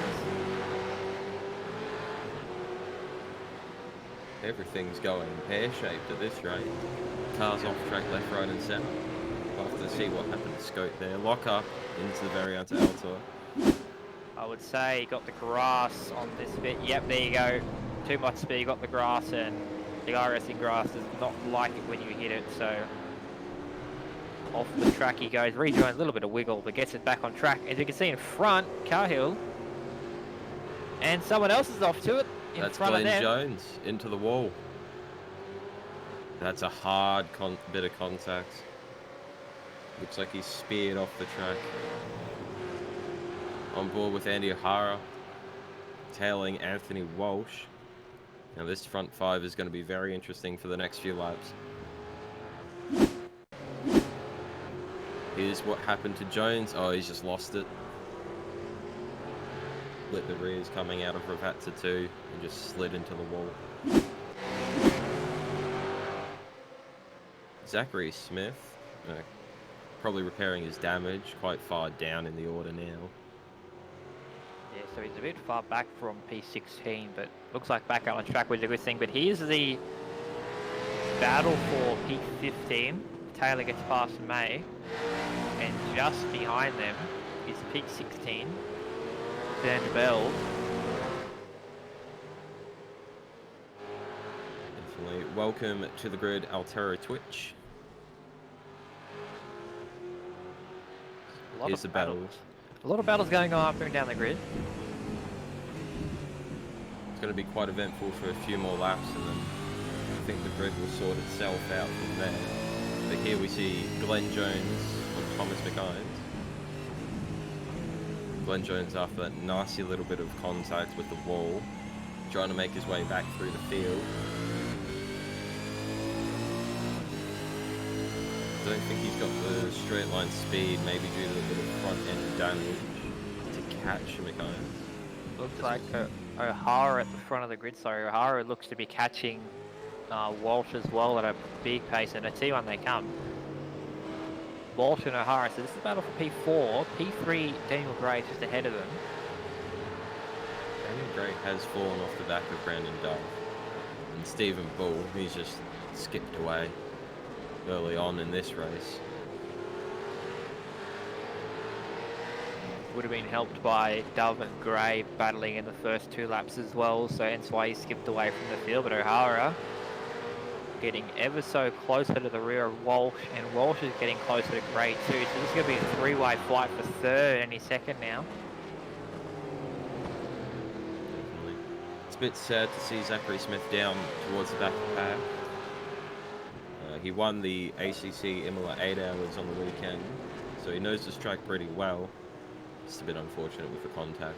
Everything's going pear-shaped at this rate. Cars off track, left, right and centre. We'll have to see what happened to Scope there. Lock up into the Variante Altor. I would say got the grass on this bit. Yep, there you go. Too much speed, got the grass, and the Iracing grass does not like it when you hit it, so off the track he goes, rejoins, a little bit of wiggle, but gets it back on track. As you can see in front, Cahill, and someone else is off to it in That's front Glenn of them. Jones into the wall. That's a hard bit of contact. Looks like he's speared off the track. On board with Andy O'Hara, tailing Anthony Walsh. Now this front 5 is going to be very interesting for the next few laps. Here's what happened to Jones. Oh, he's just lost it. Lit the rears coming out of Ravazza 2 and just slid into the wall. Zachary Smith, probably repairing his damage, quite far down in the order now. Yeah, so he's a bit far back from P16, but looks like back out on track, which is a good thing. But here's the battle for P15. Taylor gets past May, and just behind them is P16, Van Bell. Definitely. Welcome to the grid, Altero Twitch. Here's the battle. A lot of battles going on up and down the grid. It's going to be quite eventful for a few more laps, and then I think the grid will sort itself out from there. But here we see Glenn Jones on Thomas McInnes. Glenn Jones, after that nasty little bit of contact with the wall, trying to make his way back through the field. I don't think he's got the straight line speed, maybe due to a bit of front end damage, to catch McInnes. Looks like O'Hara at the front of the grid. Sorry, O'Hara looks to be catching Walsh as well at a big pace, and a T1 they come. Walsh and O'Hara, so this is a battle for P4. P3, Daniel Gray just ahead of them. Daniel Gray has fallen off the back of Brandon Dove. And Stephen Bull, he's just skipped away early on in this race. Would have been helped by Dove and Gray battling in the first 2 laps as well, so hence why he skipped away from the field. But O'Hara getting ever so closer to the rear of Walsh, and Walsh is getting closer to Gray too. So this is going to be a 3-way fight for third any second now. Definitely. It's a bit sad to see Zachary Smith down towards the back of the pack. He won the ACC Imola 8 hours on the weekend, so he knows this track pretty well. Just a bit unfortunate with the contact.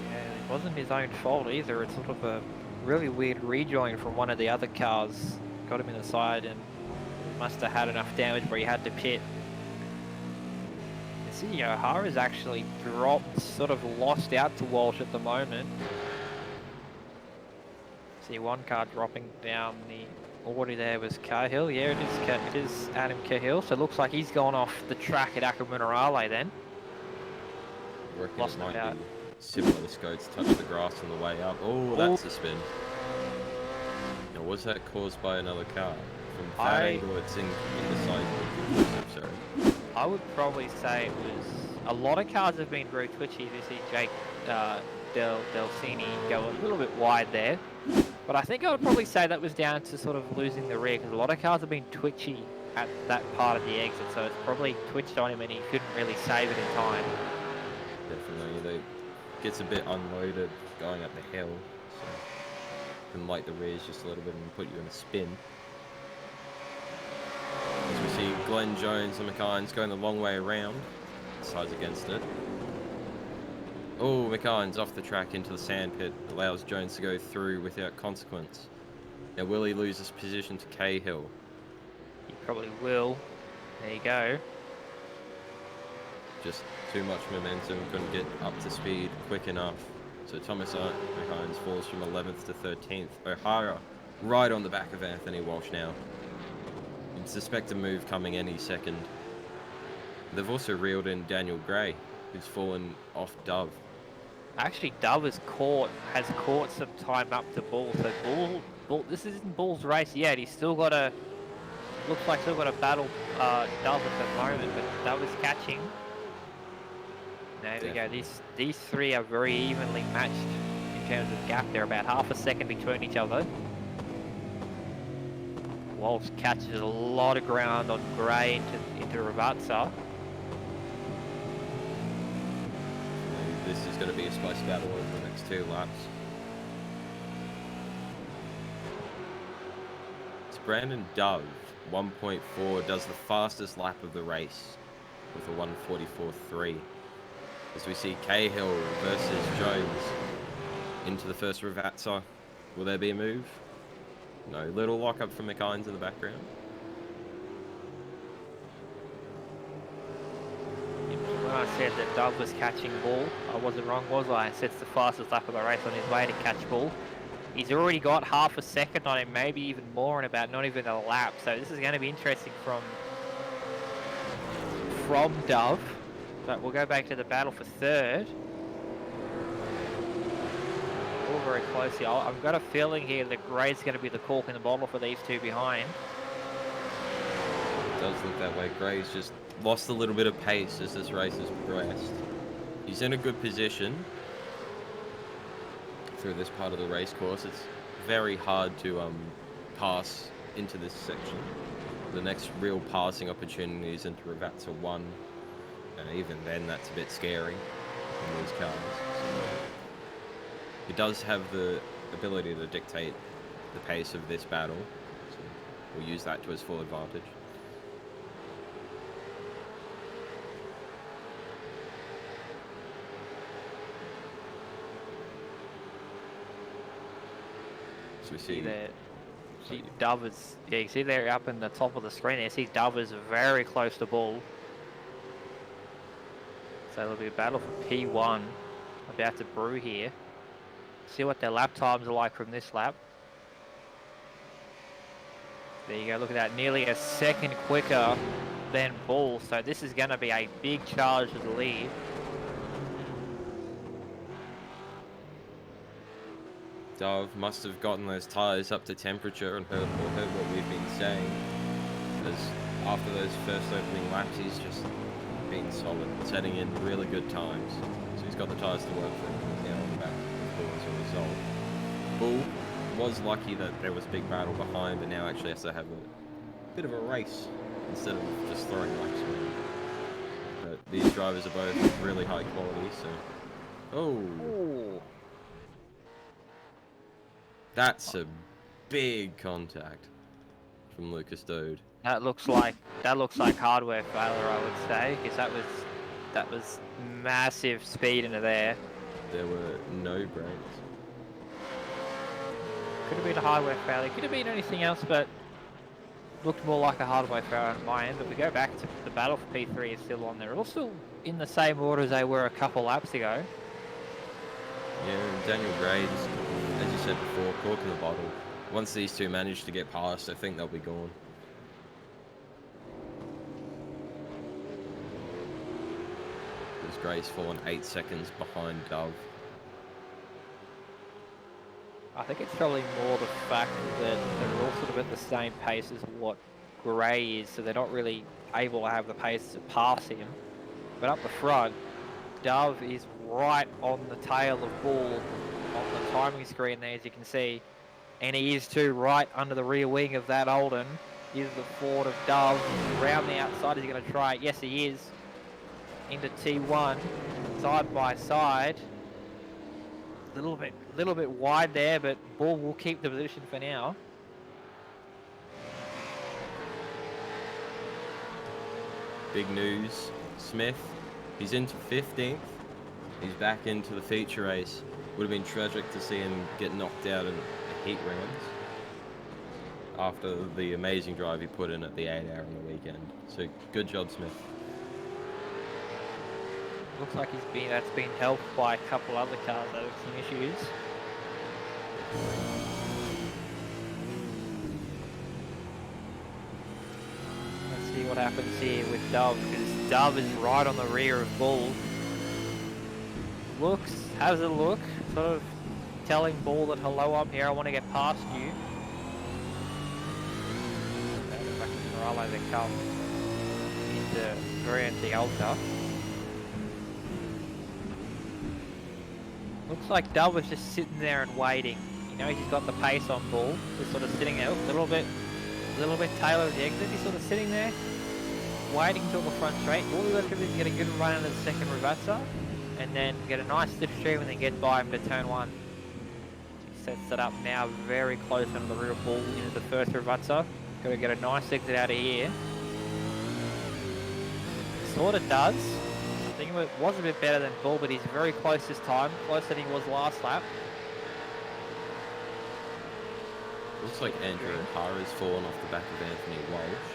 Yeah, it wasn't his own fault either. It's sort of a really weird rejoin from one of the other cars. Got him in the side and must have had enough damage where he had to pit. You see, O'Hara's actually dropped, sort of lost out to Walsh at the moment. See one car dropping down the order there was Cahill. Yeah, it is Adam Cahill. So it looks like he's gone off the track at Aqua Minerale then. I reckon Lost it might about. be similar to Scott's touch the grass on the way up. Oh, that's a spin. Now, was that caused by another car? From that angle, it's indecisive. Sorry. I would probably say it was... A lot of cars have been very twitchy. You see Jake Delcini go a little bit wide there. But I think I would probably say that was down to sort of losing the rear, because a lot of cars have been twitchy at that part of the exit, so it's probably twitched on him and he couldn't really save it in time. Definitely, they gets a bit unloaded going up the hill, so can light the rears just a little bit and put you in a spin. As we see Glenn Jones and McInnes going the long way around, decides against it. Oh, McInnes off the track into the sand pit, allows Jones to go through without consequence. Now will he lose his position to Cahill? He probably will. There you go. Just too much momentum, couldn't get up to speed quick enough. So Thomas McInnes falls from 11th to 13th. O'Hara right on the back of Anthony Walsh now. You'd suspect a move coming any second. They've also reeled in Daniel Gray, who's fallen off Dove. Actually, Dove has caught some time up to Bull. So Bull, this isn't Bull's race yet. He's still got a, looks like still got a battle Dove at the moment, but Dove is catching. There we go. These three are very evenly matched in terms of gap. They're about half a second between each other. Walsh catches a lot of ground on Gray into Ravazza. This is going to be a spicy battle over the next 2 laps. It's Brandon Dove, 1.4, does the fastest lap of the race with a 1:44.3. As we see Cahill versus Jones into the first Ravazza. Will there be a move? No. Little lockup from McInnes in the background. When I said that Dove was catching Bull, I wasn't wrong, was I? Sets the fastest lap of the race on his way to catch Bull. He's already got half a second on him, maybe even more in about not even a lap. So this is going to be interesting from Dove. But we'll go back to the battle for third. All very closely. I've got a feeling here that Gray's going to be the cork in the bottle for these two behind. It does look that way. Gray's just lost a little bit of pace as this race has progressed. He's in a good position through this part of the race course. It's very hard to pass into this section. The next real passing opportunity is into Ravazza 1, and even then that's a bit scary in these cars. So he does have the ability to dictate the pace of this battle, so we'll use that to his full advantage. So we see there. See Dove is, yeah, you see there up in the top of the screen there, see Dove is very close to Bull. So there'll be a battle for P1 about to brew here. See what their lap times are like from this lap. There you go, look at that, nearly a second quicker than Bull. So this is going to be a big charge to the lead. Dove must have gotten those tyres up to temperature and heard what we've been saying. Because after those first opening laps, he's just been solid, setting in really good times. So he's got the tyres to work for him. He's now on the back of Bull as a result. Bull was lucky that there was a big battle behind, but now actually has to have a bit of a race instead of just throwing laps away. But these drivers are both really high quality, so... Oh! That's a big contact from Lucas Dode. That looks like hardware failure, I would say, because that was massive speed into there. There were no brakes. Could have been a hardware failure. Could have been anything else, but looked more like a hardware failure on my end. But we go back to the battle for P3 is still on there. Also in the same order as they were a couple laps ago. Yeah, and Daniel Gray, just, as you said before, cork in the bottle. Once these two manage to get past, I think they'll be gone. Because Gray's fallen 8 seconds behind Dove. I think it's probably more the fact that they're all sort of at the same pace as what Gray is, so they're not really able to have the pace to pass him. But up the front, Dove is right on the tail of Bull on the timing screen there, as you can see. And he is too, right under the rear wing of that Holden is the Ford of Dove. Around the outside, is he going to try it? Yes, he is. Into T1, side by side. Little bit wide there, but Bull will keep the position for now. Big news, Smith, he's into 15th. He's back into the feature race. Would have been tragic to see him get knocked out in the heat rounds after the amazing drive he put in at the 8-hour on the weekend. So good job, Smith. Looks like that's been helped by a couple other cars that have some issues. Let's see what happens here with Dove, because Dove is right on the rear of Bull. Has a look, sort of telling Bull that hello, I'm here, I want to get past you. Back to Morale that come into Variante Alta. Looks like Dove was just sitting there and waiting. You know, he's got the pace on Bull. Just sort of sitting there, a little bit tail of the exit. He's sort of sitting there, waiting until the front straight. All he's got to do is get a good run into the second reverser, and then get a nice slipstream and then get by him to turn one. He sets it up now very close under the rear of Bull into the first reverser. Got to get a nice exit out of here. Sort of does. I think it was a bit better than Bull, but he's very close this time. Closer than he was last lap. Looks like Andrew O'Hara's fallen off the back of Anthony Walsh.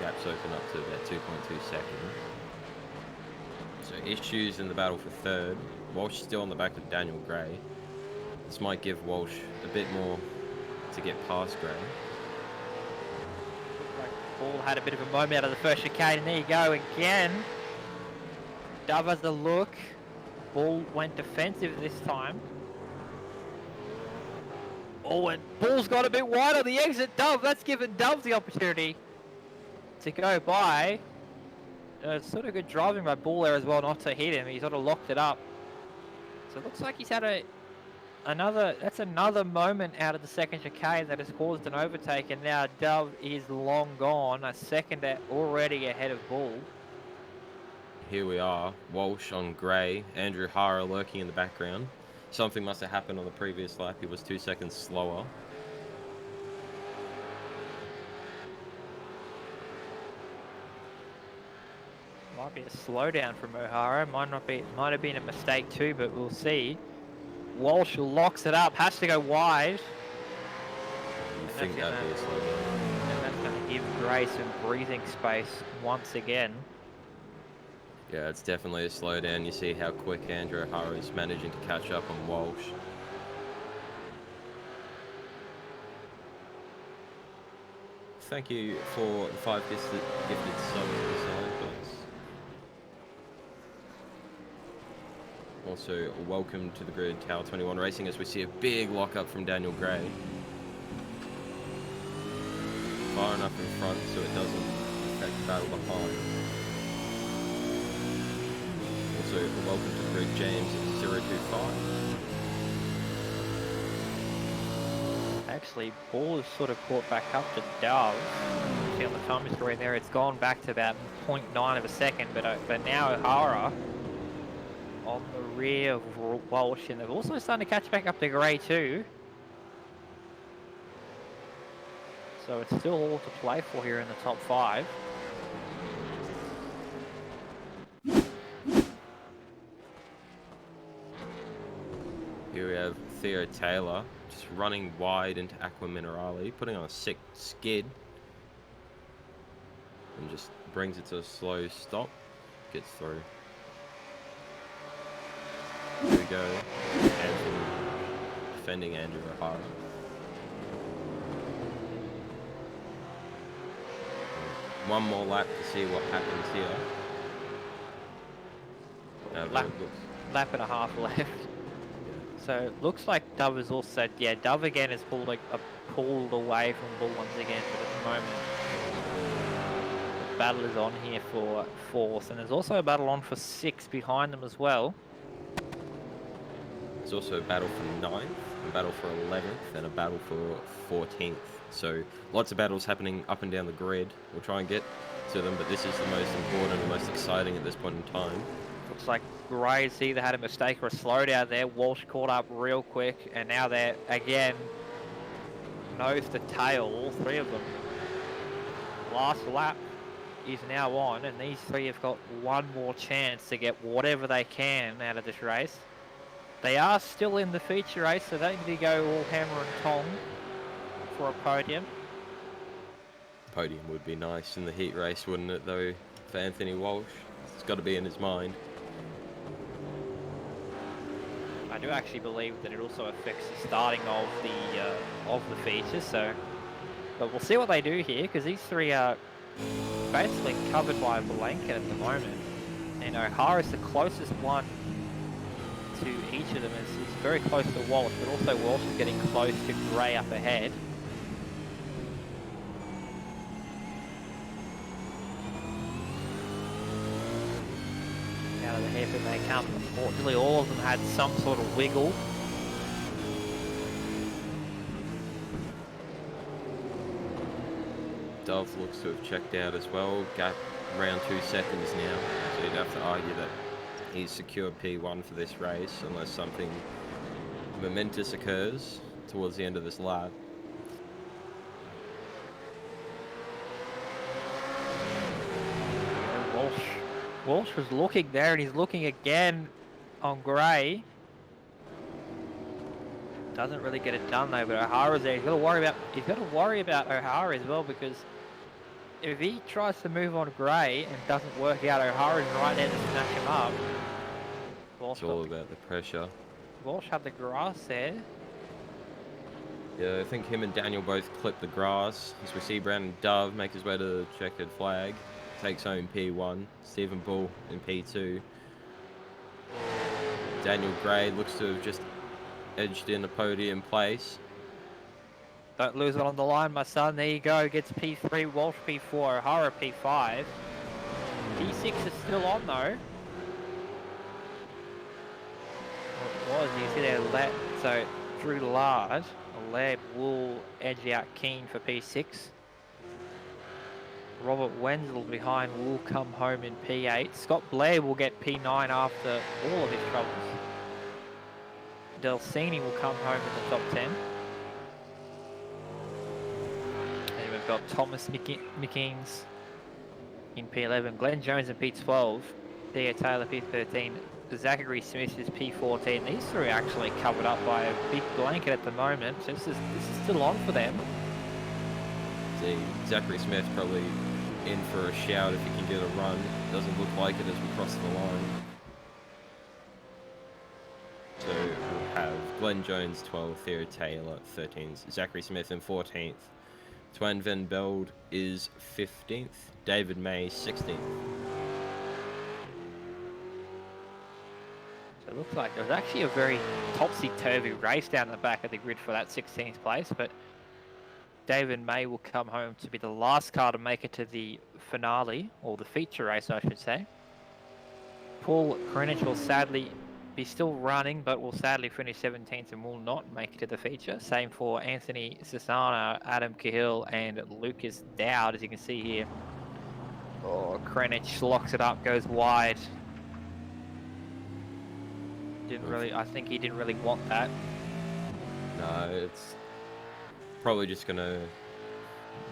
Gaps open up to about 2.2 seconds. So issues in the battle for third. Walsh still on the back of Daniel Gray. This might give Walsh a bit more to get past Gray. Bull had a bit of a moment out of the first chicane, and there you go again. Dove has a look. Bull went defensive this time. Oh, and Bull's got a bit wide on the exit. Dove, that's given Dove the opportunity to go by. Sort of good driving by Bull there as well, not to hit him. He sort of locked it up. So it looks like he's had another moment out of the second chicane that has caused an overtake, and now Dove is long gone. A second already ahead of Bull. Here we are, Walsh on Gray, Andrew Hara lurking in the background. Something must have happened on the previous lap, he was 2 seconds slower. Might be a slowdown from O'Hara, might have been a mistake too, but we'll see. Walsh locks it up, has to go wide. You think that'd be a slowdown? And that's going to give Gray some breathing space once again. Yeah, it's definitely a slowdown. You see how quick Andrew O'Hara is managing to catch up on Walsh. Thank you for the 5 gifted subs to the side, please. Also, welcome to the grid, Tower 21 Racing, as we see a big lock-up from Daniel Gray. Far enough in front so it doesn't affect the battle behind. Also, welcome to the grid, James 025. Actually, ball is sort of caught back up to Dove. See on the time screen there, it's gone back to about 0.9 of a second, but now O'Hara on the rear of Walsh, and they've also starting to catch back up to Gray too. So it's still all to play for here in the top 5. Here we have Theo Taylor just running wide into Aqua Minerale, putting on a sick skid. And just brings it to a slow stop. Gets through. Here we go. Anthony defending Andrew O'Hara. One more lap to see what happens here. Lap and a half left. So looks like Dove is also, yeah, Dove again is pulled away from Bull once again, but at the moment the battle is on here for 4th, and there's also a battle on for 6th behind them as well. There's also a battle for 9th, a battle for 11th, and a battle for 14th. So lots of battles happening up and down the grid. We'll try and get to them, but this is the most important and most exciting at this point in time. Looks like Gray's either had a mistake or a slowdown there. Walsh caught up real quick, and now they're again nose to tail, all 3 of them. Last lap is now on, and these 3 have got one more chance to get whatever they can out of this race. They are still in the feature race, so they need to go all hammer and tong for a podium. Podium would be nice in the heat race, wouldn't it, though, for Anthony Walsh? It's got to be in his mind. I do actually believe that it also affects the starting of the feature, so... But we'll see what they do here, because these 3 are basically covered by a blanket at the moment. And O'Hara's the closest one to each of them. It's very close to Walsh, but also Walsh is getting close to Gray up ahead. Out of the hairpin they come. Unfortunately, all of them had some sort of wiggle. Dove looks to have checked out as well. Gap around 2 seconds now, so you'd have to argue that he's secured P1 for this race unless something momentous occurs towards the end of this lap. Walsh was looking there, and he's looking again on Gray. Doesn't really get it done though, but O'Hara's there. He's got to worry about O'Hara as well, because if he tries to move on Gray and doesn't work out, O'Hara's right there to snatch him up. It's all about the pressure. Walsh had the grass there. Yeah, I think him and Daniel both clip the grass as we see Brandon Dove make his way to the checkered flag. Takes home P1, Stephen Bull in P2. Daniel Gray looks to have just edged in a podium place. Don't lose it on the line, my son. There you go. Gets P3, Walsh P4, O'Hara P5. P6 is still on though. What was you see there? So Drew Lard, Laird will edge out Keane for P6. Robert Wenzel behind will come home in P8. Scott Blair will get P9 after all of his troubles. Delcini will come home in the top 10. And we've got Thomas Mickings in P11, Glenn Jones in P12, Theo Taylor P13, Zachary Smith is P14. These 3 are actually covered up by a big blanket at the moment. So this is still on for them. See, Zachary Smith probably in for a shout if he can get a run. Doesn't look like it as we cross the line. So we'll have Glenn Jones 12th, Theo Taylor 13th, Zachary Smith in 14th. Twan Van Belde is 15th, David May 16th. So It looks like it was actually a very topsy-turvy race down the back of the grid for that 16th place, but David May will come home to be the last car to make it to the finale, or the feature race, I should say. Paul Krenich will sadly be still running, but will sadly finish 17th and will not make it to the feature. Same for Anthony Sassana, Adam Cahill, and Lucas Dowd, as you can see here. Oh, Krenich locks it up, goes wide. I think he didn't really want that. No, it's probably just going to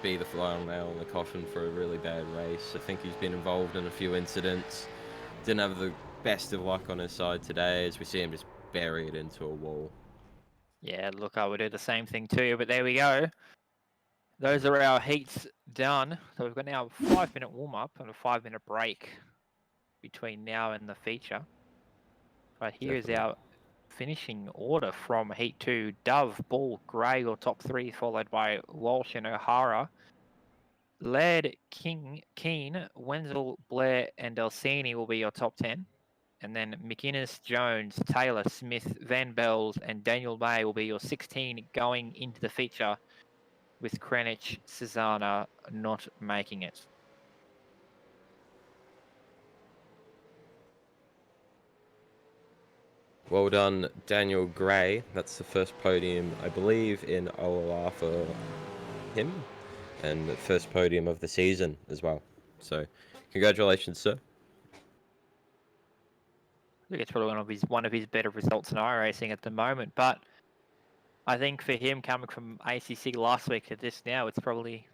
be the final nail in the coffin for a really bad race. I think he's been involved in a few incidents. Didn't have the best of luck on his side today, as we see him just bury it into a wall. Yeah, look, I would do the same thing too, but there we go. Those are our heats done. So we've got now a 5-minute warm-up and a 5-minute break between now and the feature. But here's our finishing order from Heat 2. Dove, Ball, Gray, your top 3, followed by Walsh and O'Hara. Laird, King, Keane, Wenzel, Blair, and Delsini will be your top 10. And then McInnes, Jones, Taylor, Smith, Van Bells, and Daniel May will be your 16 going into the feature, with Krenich, Cesana not making it. Well done, Daniel Gray. That's the first podium, I believe, in OOR for him, and the first podium of the season as well. So, congratulations, sir. I think it's probably one of his better results in iRacing at the moment, but I think for him coming from ACC last week to this now, it's probably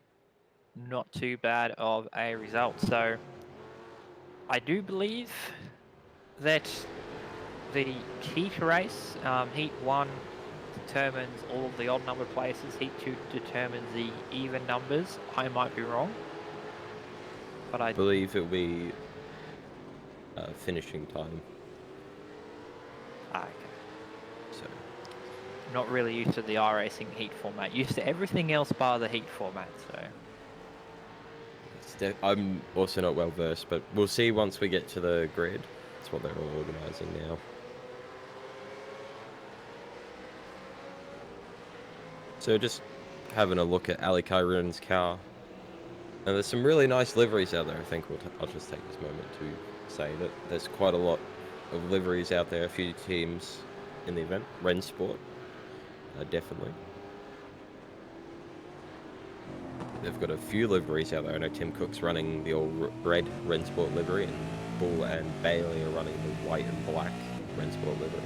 not too bad of a result. So I do believe that the heat race, Heat 1 determines all of the odd number places, Heat 2 determines the even numbers. I might be wrong, but I believe it'll be finishing time. Okay. So, not really used to the iRacing heat format. Used to everything else bar the heat format, so. I'm also not well versed, but we'll see once we get to the grid. That's what they're all organising now. So just having a look at Ali Kairin's car. And there's some really nice liveries out there. I think I'll just take this moment to say that there's quite a lot of liveries out there, a few teams in the event. Rensport, definitely. They've got a few liveries out there. I know Tim Cook's running the all red Rensport livery, and Bull and Bailey are running the white and black Rensport livery.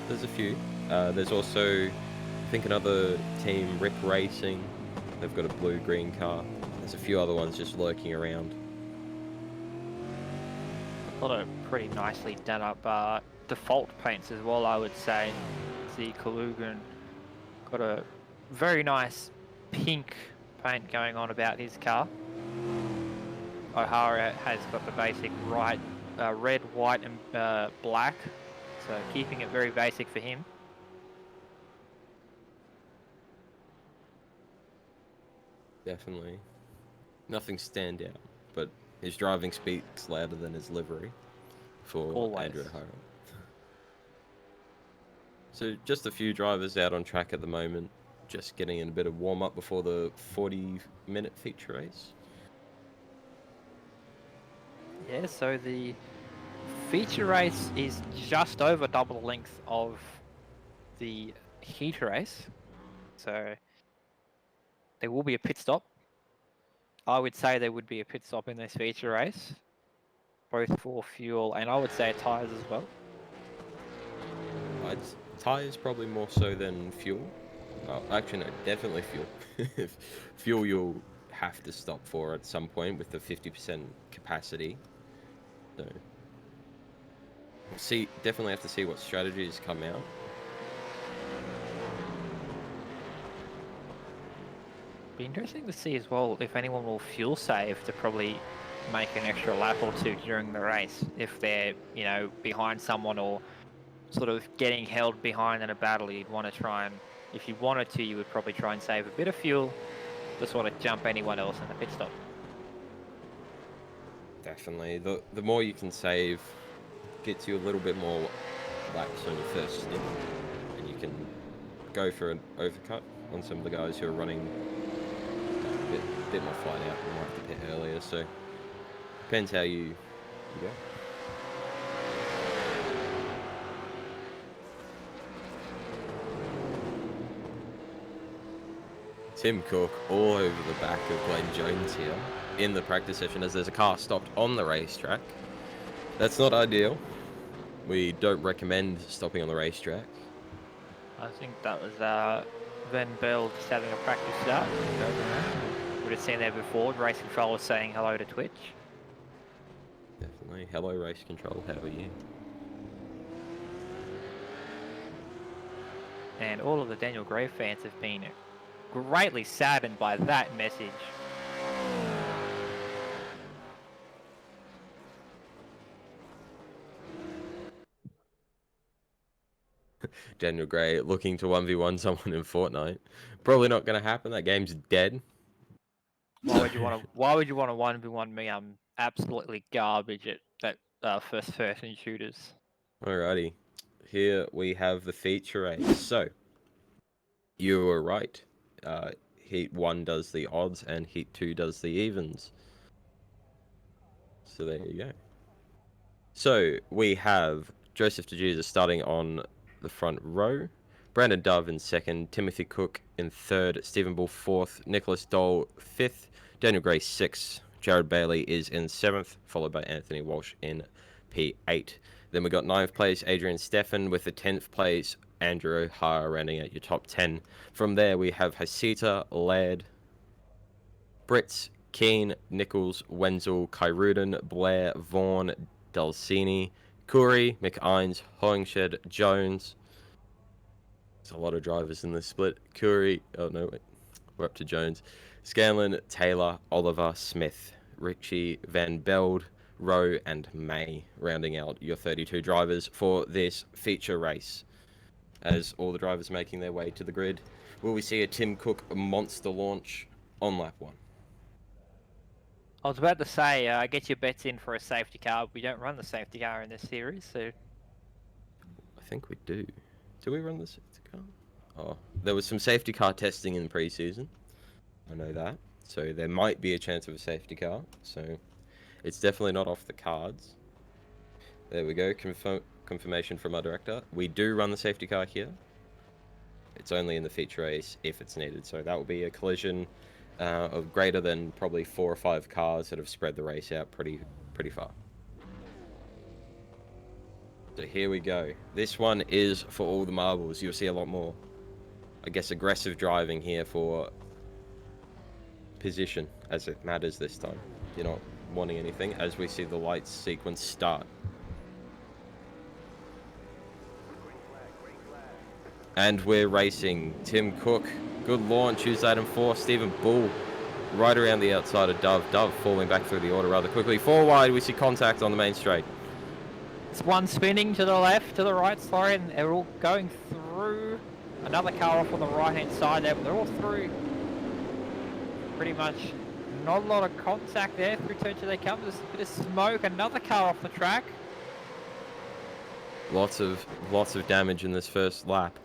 There's a few. There's also, I think, another team, Rip Racing. They've got a blue-green car. There's a few other ones just lurking around. A lot of pretty nicely done up default paints as well, I would say. See, Kalugan got a very nice pink paint going on about his car. O'Hara has got the basic red, white, and black, so keeping it very basic for him. Definitely. Nothing stand out, but his driving speaks louder than his livery for Always. Andrew O'Hara. So just a few drivers out on track at the moment, just getting in a bit of warm-up before the 40-minute feature race. Yeah, so the feature race is just over double the length of the heat race. So there will be a pit stop. I would say there would be a pit stop in this feature race, both for fuel and I would say tyres as well. Tyres probably more so than fuel. Actually, no, definitely fuel. Fuel you'll have to stop for at some point with the 50% capacity. So, we'll definitely have to see what strategies come out. Be interesting to see as well if anyone will fuel save to probably make an extra lap or two during the race. If they're, you know, behind someone or sort of getting held behind in a battle, you'd want to try and, if you wanted to, you would probably try and save a bit of fuel to sort of jump anyone else in the pit stop. Definitely. The more you can save gets you a little bit more laps on your first stint, and you can go for an overcut on some of the guys who are running a bit more flat out and might have to pit earlier. So depends how you go. Tim Cook all over the back of Glenn Jones here in the practice session as there's a car stopped on the racetrack. That's not ideal. We don't recommend stopping on the racetrack. I think that was Van Bell just having a practice start. Would have seen there before. Race Control was saying hello to Twitch. Definitely. Hello, Race Control. How are you? And all of the Daniel Gray fans have been greatly saddened by that message. Daniel Gray looking to 1v1 someone in Fortnite. Probably not going to happen. That game's dead. Why would you want to? Why would you want to 1v1 me? I'm absolutely garbage at that first-person shooters. Alrighty. Here we have the feature race. So, you were right. Heat 1 does the odds and Heat 2 does the evens. So there you go. So, we have Joseph DeJesus starting on the front row. Brandon Dove in second. Timothy Cook in third. Stephen Bull fourth. Nicholas Dole fifth. Daniel Gray sixth. Jared Bailey is in seventh, followed by Anthony Walsh in P8. Then we got ninth place Adrian Steffen with the 10th place Andrew O'Hara rounding out your top 10. From there we have Hasita, Laird, Brits, Keane, Nichols, Wenzel, Kyrudin, Blair, Vaughan, Dulcini, Curry, McInes, Hollingshed, Jones. There's a lot of drivers in this split. Curry, oh no, wait, we're up to Jones. Scanlon, Taylor, Oliver, Smith, Richie, Van Beld, Rowe, and May, rounding out your 32 drivers for this feature race. As all the drivers making their way to the grid, will we see a Tim Cook monster launch on lap 1? I was about to say, get your bets in for a safety car. We don't run the safety car in this series, so... I think we do. Do we run the safety car? Oh, there was some safety car testing in pre-season. I know that. So there might be a chance of a safety car. So it's definitely not off the cards. There we go. Confirmation from our director. We do run the safety car here. It's only in the feature race if it's needed. So that will be a collision of greater than probably 4 or 5 cars that have spread the race out pretty far. So here we go. This one is for all the marbles. You'll see a lot more, I guess, aggressive driving here for position as it matters this time. You're not wanting anything as we see the lights sequence start. And we're racing. Tim Cook, good launch, use that in 4. Stephen Bull right around the outside of Dove. Dove falling back through the order rather quickly. 4 wide, we see contact on the main straight. It's one spinning to the left, to the right, sorry, and they're all going through. Another car off on the right-hand side there, but they're all through. Pretty much not a lot of contact there. Through turn 2 they come. There's a bit of smoke. Another car off the track. Lots of damage in this first lap.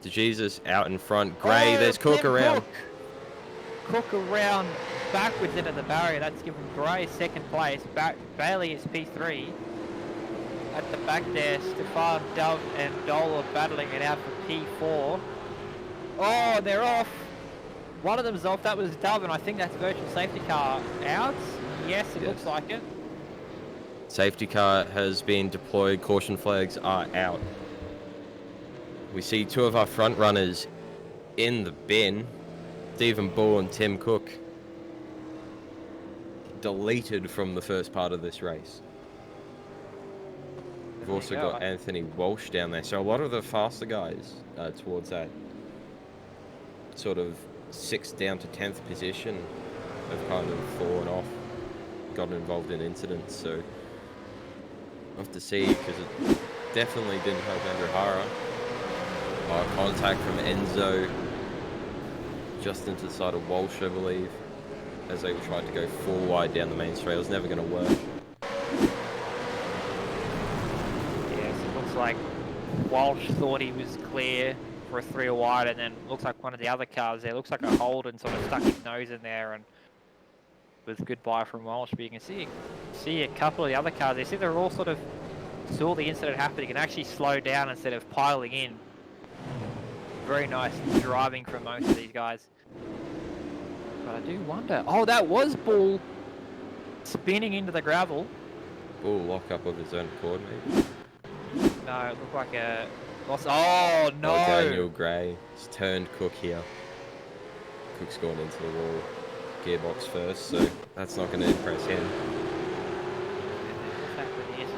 DeJesus out in front. Gray, there's Cook around. Cook around backwards into the barrier. That's given Gray second place. Bailey is P3. At the back there, Stefan, Dove, and Dole are battling it out for P4. Oh, they're off. One of them's off. That was Dove, and I think that's virtual safety car out. Yes, it looks like it. Safety car has been deployed. Caution flags are out. We see 2 of our front runners in the bin. Stephen Bull and Tim Cook deleted from the first part of this race. We've also got Anthony Walsh down there. So a lot of the faster guys towards that sort of 6th down to 10th position have kind of fallen off, gotten involved in incidents. So we'll have to see, because it definitely didn't help Andrew Hara. Contact from Enzo just into the side of Walsh, I believe, as they tried to go 4 wide down the main straight. It was never going to work. Yes, it looks like Walsh thought he was clear for a 3 wide, and then looks like one of the other cars there, looks like a Holden sort of stuck his nose in there, and was goodbye from Walsh. But you can see a couple of the other cars, you see they're all sort of saw the incident happen, you can actually slow down instead of piling in. Very nice driving from most of these guys. But I do wonder, oh, that was Bull spinning into the gravel. Bull lock up of his own accord, maybe. No, it looked like a loss. Oh no! Oh, Daniel Gray has turned Cook here. Cook's gone into the wall. Gearbox first, so that's not going to impress him.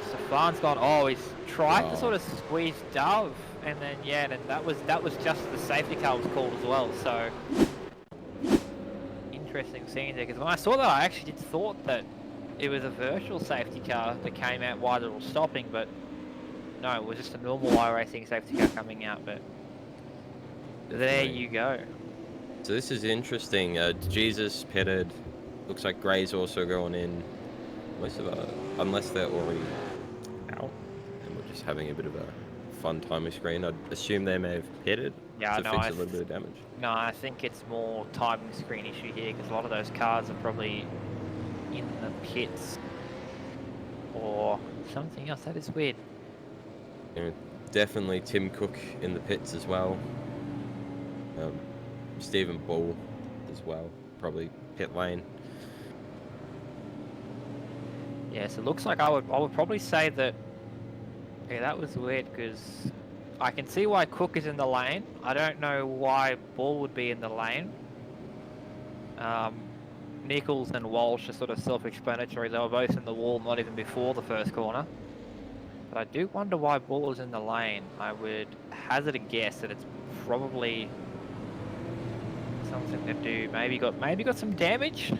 Stefan's gone. Oh, he's tried to sort of squeeze Dove, and then yeah, and that was just the safety car was called as well. So interesting scene there, because when I saw that, I actually did thought that it was a virtual safety car that came out while it was stopping, but no, it was just a normal iRacing safety car coming out. But there you go. So this is interesting. Jesus pitted. Looks like Gray's also going in. Unless they're already out, and we're just having a bit of a fun timer screen. I'd assume they may have pitted to fix a little bit of damage. No, I think it's more timing screen issue here, because a lot of those cars are probably in the pits or something else. That is weird. Yeah, definitely Tim Cook in the pits as well. Stephen Bull as well, probably pit lane. Yes, it looks like I would probably say that. Yeah, that was weird, because I can see why Cook is in the lane. I don't know why Bull would be in the lane. Nichols and Walsh are sort of self-explanatory. They were both in the wall not even before the first corner. But I do wonder why Bull is in the lane. I would hazard a guess that it's probably something to do. Maybe got some damage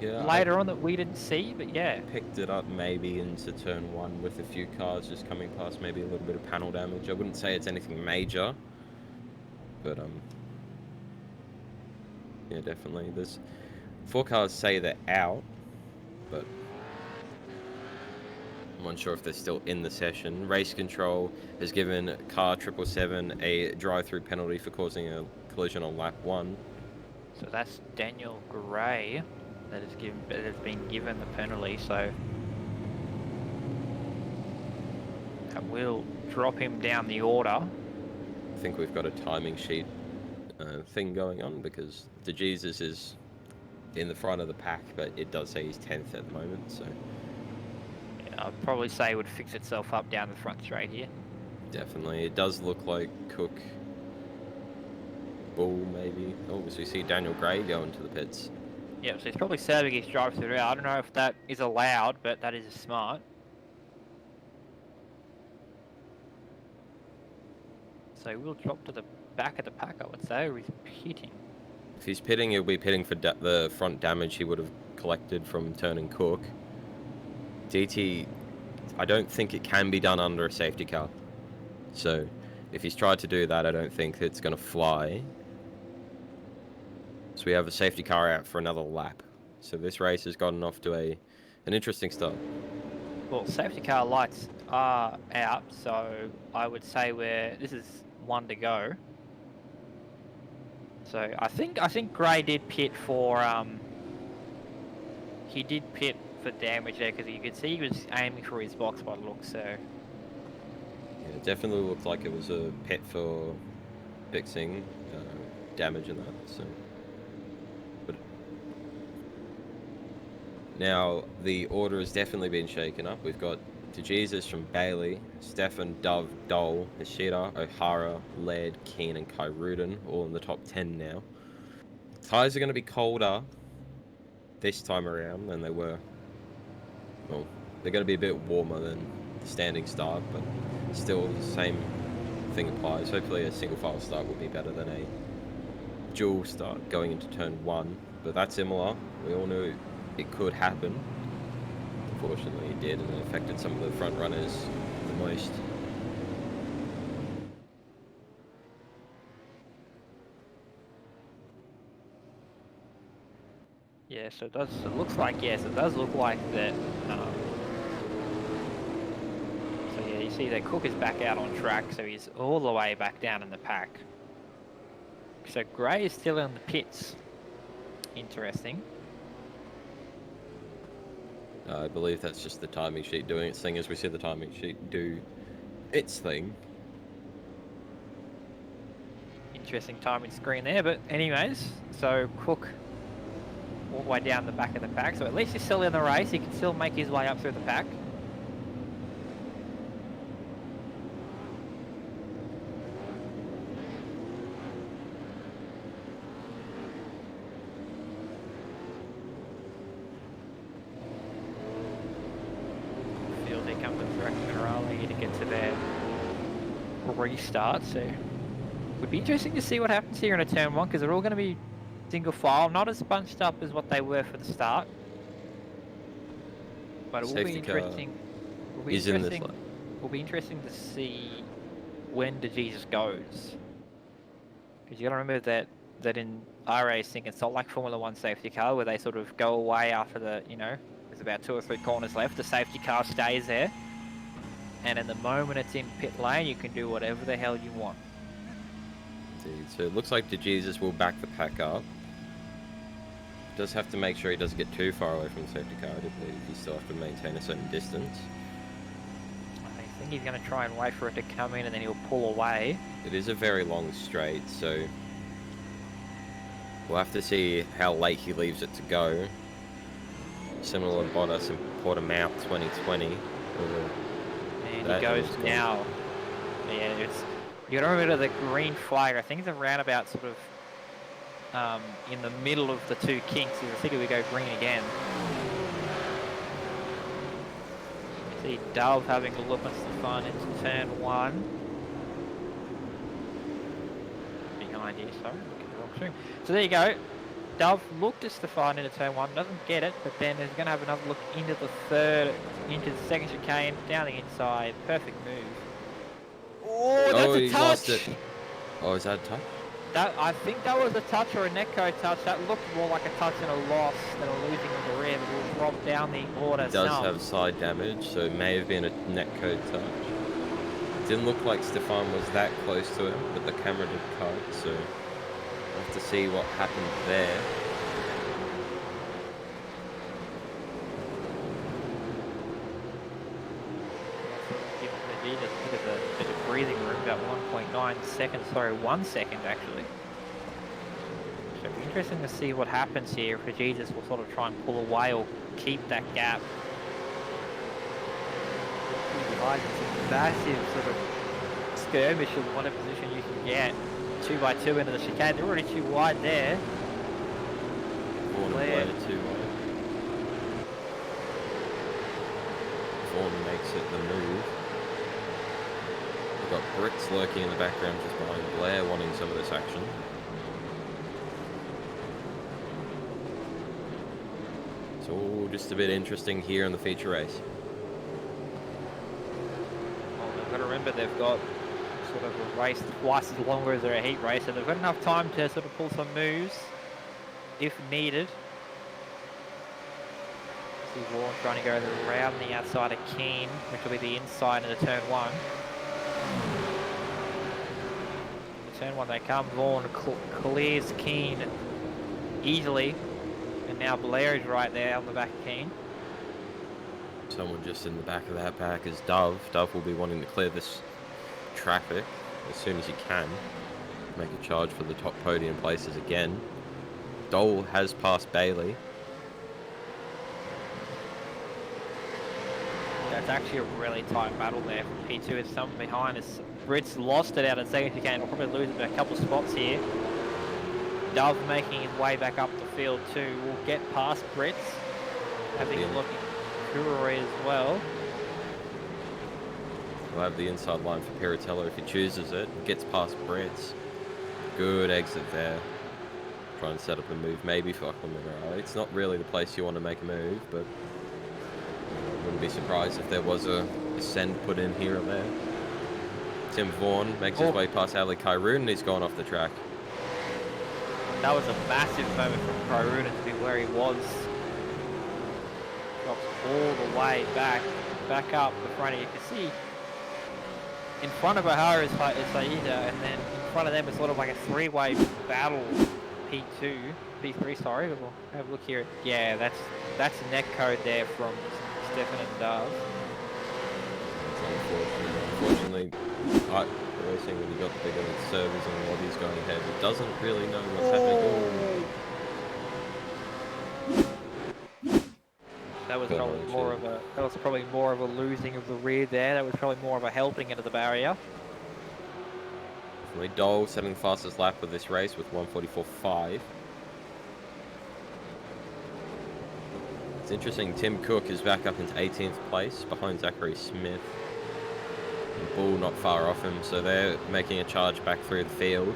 later on that we didn't see. But yeah, Picked it up maybe into turn 1 with a few cars just coming past. Maybe a little bit of panel damage. I wouldn't say it's anything major, but yeah, definitely. There's 4 cars say they're out, but I'm unsure if they're still in the session. Race Control has given car 777 a drive-through penalty for causing a collision on lap 1. so that's Daniel Gray that has been given the penalty. So that will drop him down the order. I think we've got a timing sheet thing going on, because DeJesus is in the front of the pack, but it does say he's 10th at the moment, so Yeah, I'd probably say it would fix itself up down the front straight here. definitely. It does look like Cook, Bull maybe. Oh, so we see Daniel Gray going to the pits. Yeah, so he's probably serving his drive-through route. I don't know if that is allowed, but that is smart. So we'll drop to the back of the pack, I would say, or he's pitting. If he's pitting, he'll be pitting for the front damage he would have collected from turning Cook. DT, I don't think it can be done under a safety car. So if he's tried to do that, I don't think it's going to fly. So we have a safety car out for another lap. So this race has gotten off to an interesting start. Well, safety car lights are out, so I would say this is 1 to go. So I think Gray did pit for he did pit for damage there, because you could see he was aiming for his box by the look. So yeah, it definitely looked like it was a pit for fixing damage and that. So, but now the order has definitely been shaken up. We've got DeJesus from Bailey, Stefan, Dove, Dole, Ishida, O'Hara, Laird, Keane, and Kai Rudin all in the top 10 now. Tyres are going to be colder this time around than they were. Well, they're going to be a bit warmer than the standing start, but still the same thing applies. Hopefully a single file start will be better than a dual start going into turn 1. But that's Imola. We all knew it could happen. Unfortunately it did, and it affected some of the front runners the most. yeah, so it looks like, yes, it does look like that. So yeah, you see that Cook is back out on track, so he's all the way back down in the pack. So Gray is still in the pits. Interesting. I believe that's just the timing sheet doing its thing as we see the timing sheet do its thing. Interesting timing screen there, but anyways, so Cook all the way down the back of the pack, so at least he's still in the race, he can still make his way up through the pack. Field, here comes the Rally here to get to their restart, so would be interesting to see what happens here in a turn 1, because they're all going to be single file, not as bunched up as what they were for the start. But it will be interesting. Will be interesting to see when DeJesus goes, because you got to remember that in iRacing it's not like Formula 1 safety car where they sort of go away after the, you know, there's about 2 or 3 corners left. The safety car stays there, and at the moment it's in pit lane, you can do whatever the hell you want. Indeed. So it looks like DeJesus will back the pack up. Does have to make sure he doesn't get too far away from the safety car. I do believe he still have to maintain a certain distance. I think he's going to try and wait for it to come in and then he'll pull away. It is a very long straight, so we'll have to see how late he leaves it to go. Similar to Bottas in Portimao 2020. And he goes now. Yeah, you got to remember the green flag. I think it's around about sort of in the middle of the 2 kinks. I think it would go green again. You see Dove having a look on Stefan into turn 1. Behind you, sorry. So there you go. Dove looked at Stefan into turn 1, doesn't get it, but then is going to have another look into the second chicane, down the inside. Perfect move. Oh, that's a touch! Lost it. Oh, is that a touch? I think that was a touch or a netcode touch. That looked more like a touch and a loss than a losing of the rear, but will drop down the order. It does have side damage, so it may have been a netcode touch. It didn't look like Stefan was that close to him, but the camera did cut, so we'll have to see what happened there. Bit of breathing room, about 1.9 seconds, sorry, 1 second actually. So it'll be interesting to see what happens here if Jesus will sort of try and pull away or keep that gap. It's a massive sort of skirmish of what position you can get. 2x2 into the chicane, they're already too wide there. Vaughan makes it the move. We've got Brits lurking in the background just behind Blair, wanting some of this action. It's all just a bit interesting here in the feature race. Well, they've got to remember they've got sort of a race twice as longer as their heat race, so they've got enough time to sort of pull some moves if needed. See Vaughan trying to go around the outside of Keane, which will be the inside into turn 1. Turn 1 they come, Vaughan clears Keane easily, and now Blair is right there on the back of Keane. Someone just in the back of that pack is Dove. Dove will be wanting to clear this traffic as soon as he can. Make a charge for the top podium places again. Dole has passed Bailey. That's actually a really tight battle there from P2. It's someone behind us. Brits lost it out at second chicane. We'll probably lose it a couple of spots here. Dove making his way back up the field too. Will get past Brits. Having a look at Kuroi as well. We'll have the inside line for Piratello if he chooses it. Gets past Brits. Good exit there. Try and set up a move maybe for Octane. It's not really the place you want to make a move, but wouldn't be surprised if there was a send put in here or there. Tim Vaughan makes his way past Ali Kairoun and he's gone off the track. That was a massive moment from Kairoun to be where he was. Drops all the way back up the front. You can see in front of O'Hara is Saida, and then in front of them is sort of like a three-way battle. P2, P3, sorry. We'll have a look here. Yeah, that's the net code there from Stefan and Dove. Unfortunately, Iracing, when you got the bigger servers and lobbies going ahead, it doesn't really know what's happening. That was probably more of a losing of the rear there. That was probably more of a helping into the barrier. Definitely Dole setting the fastest lap of this race with 1:44.5. It's interesting, Tim Cook is back up into 18th place behind Zachary Smith. And Bull not far off him, so they're making a charge back through the field.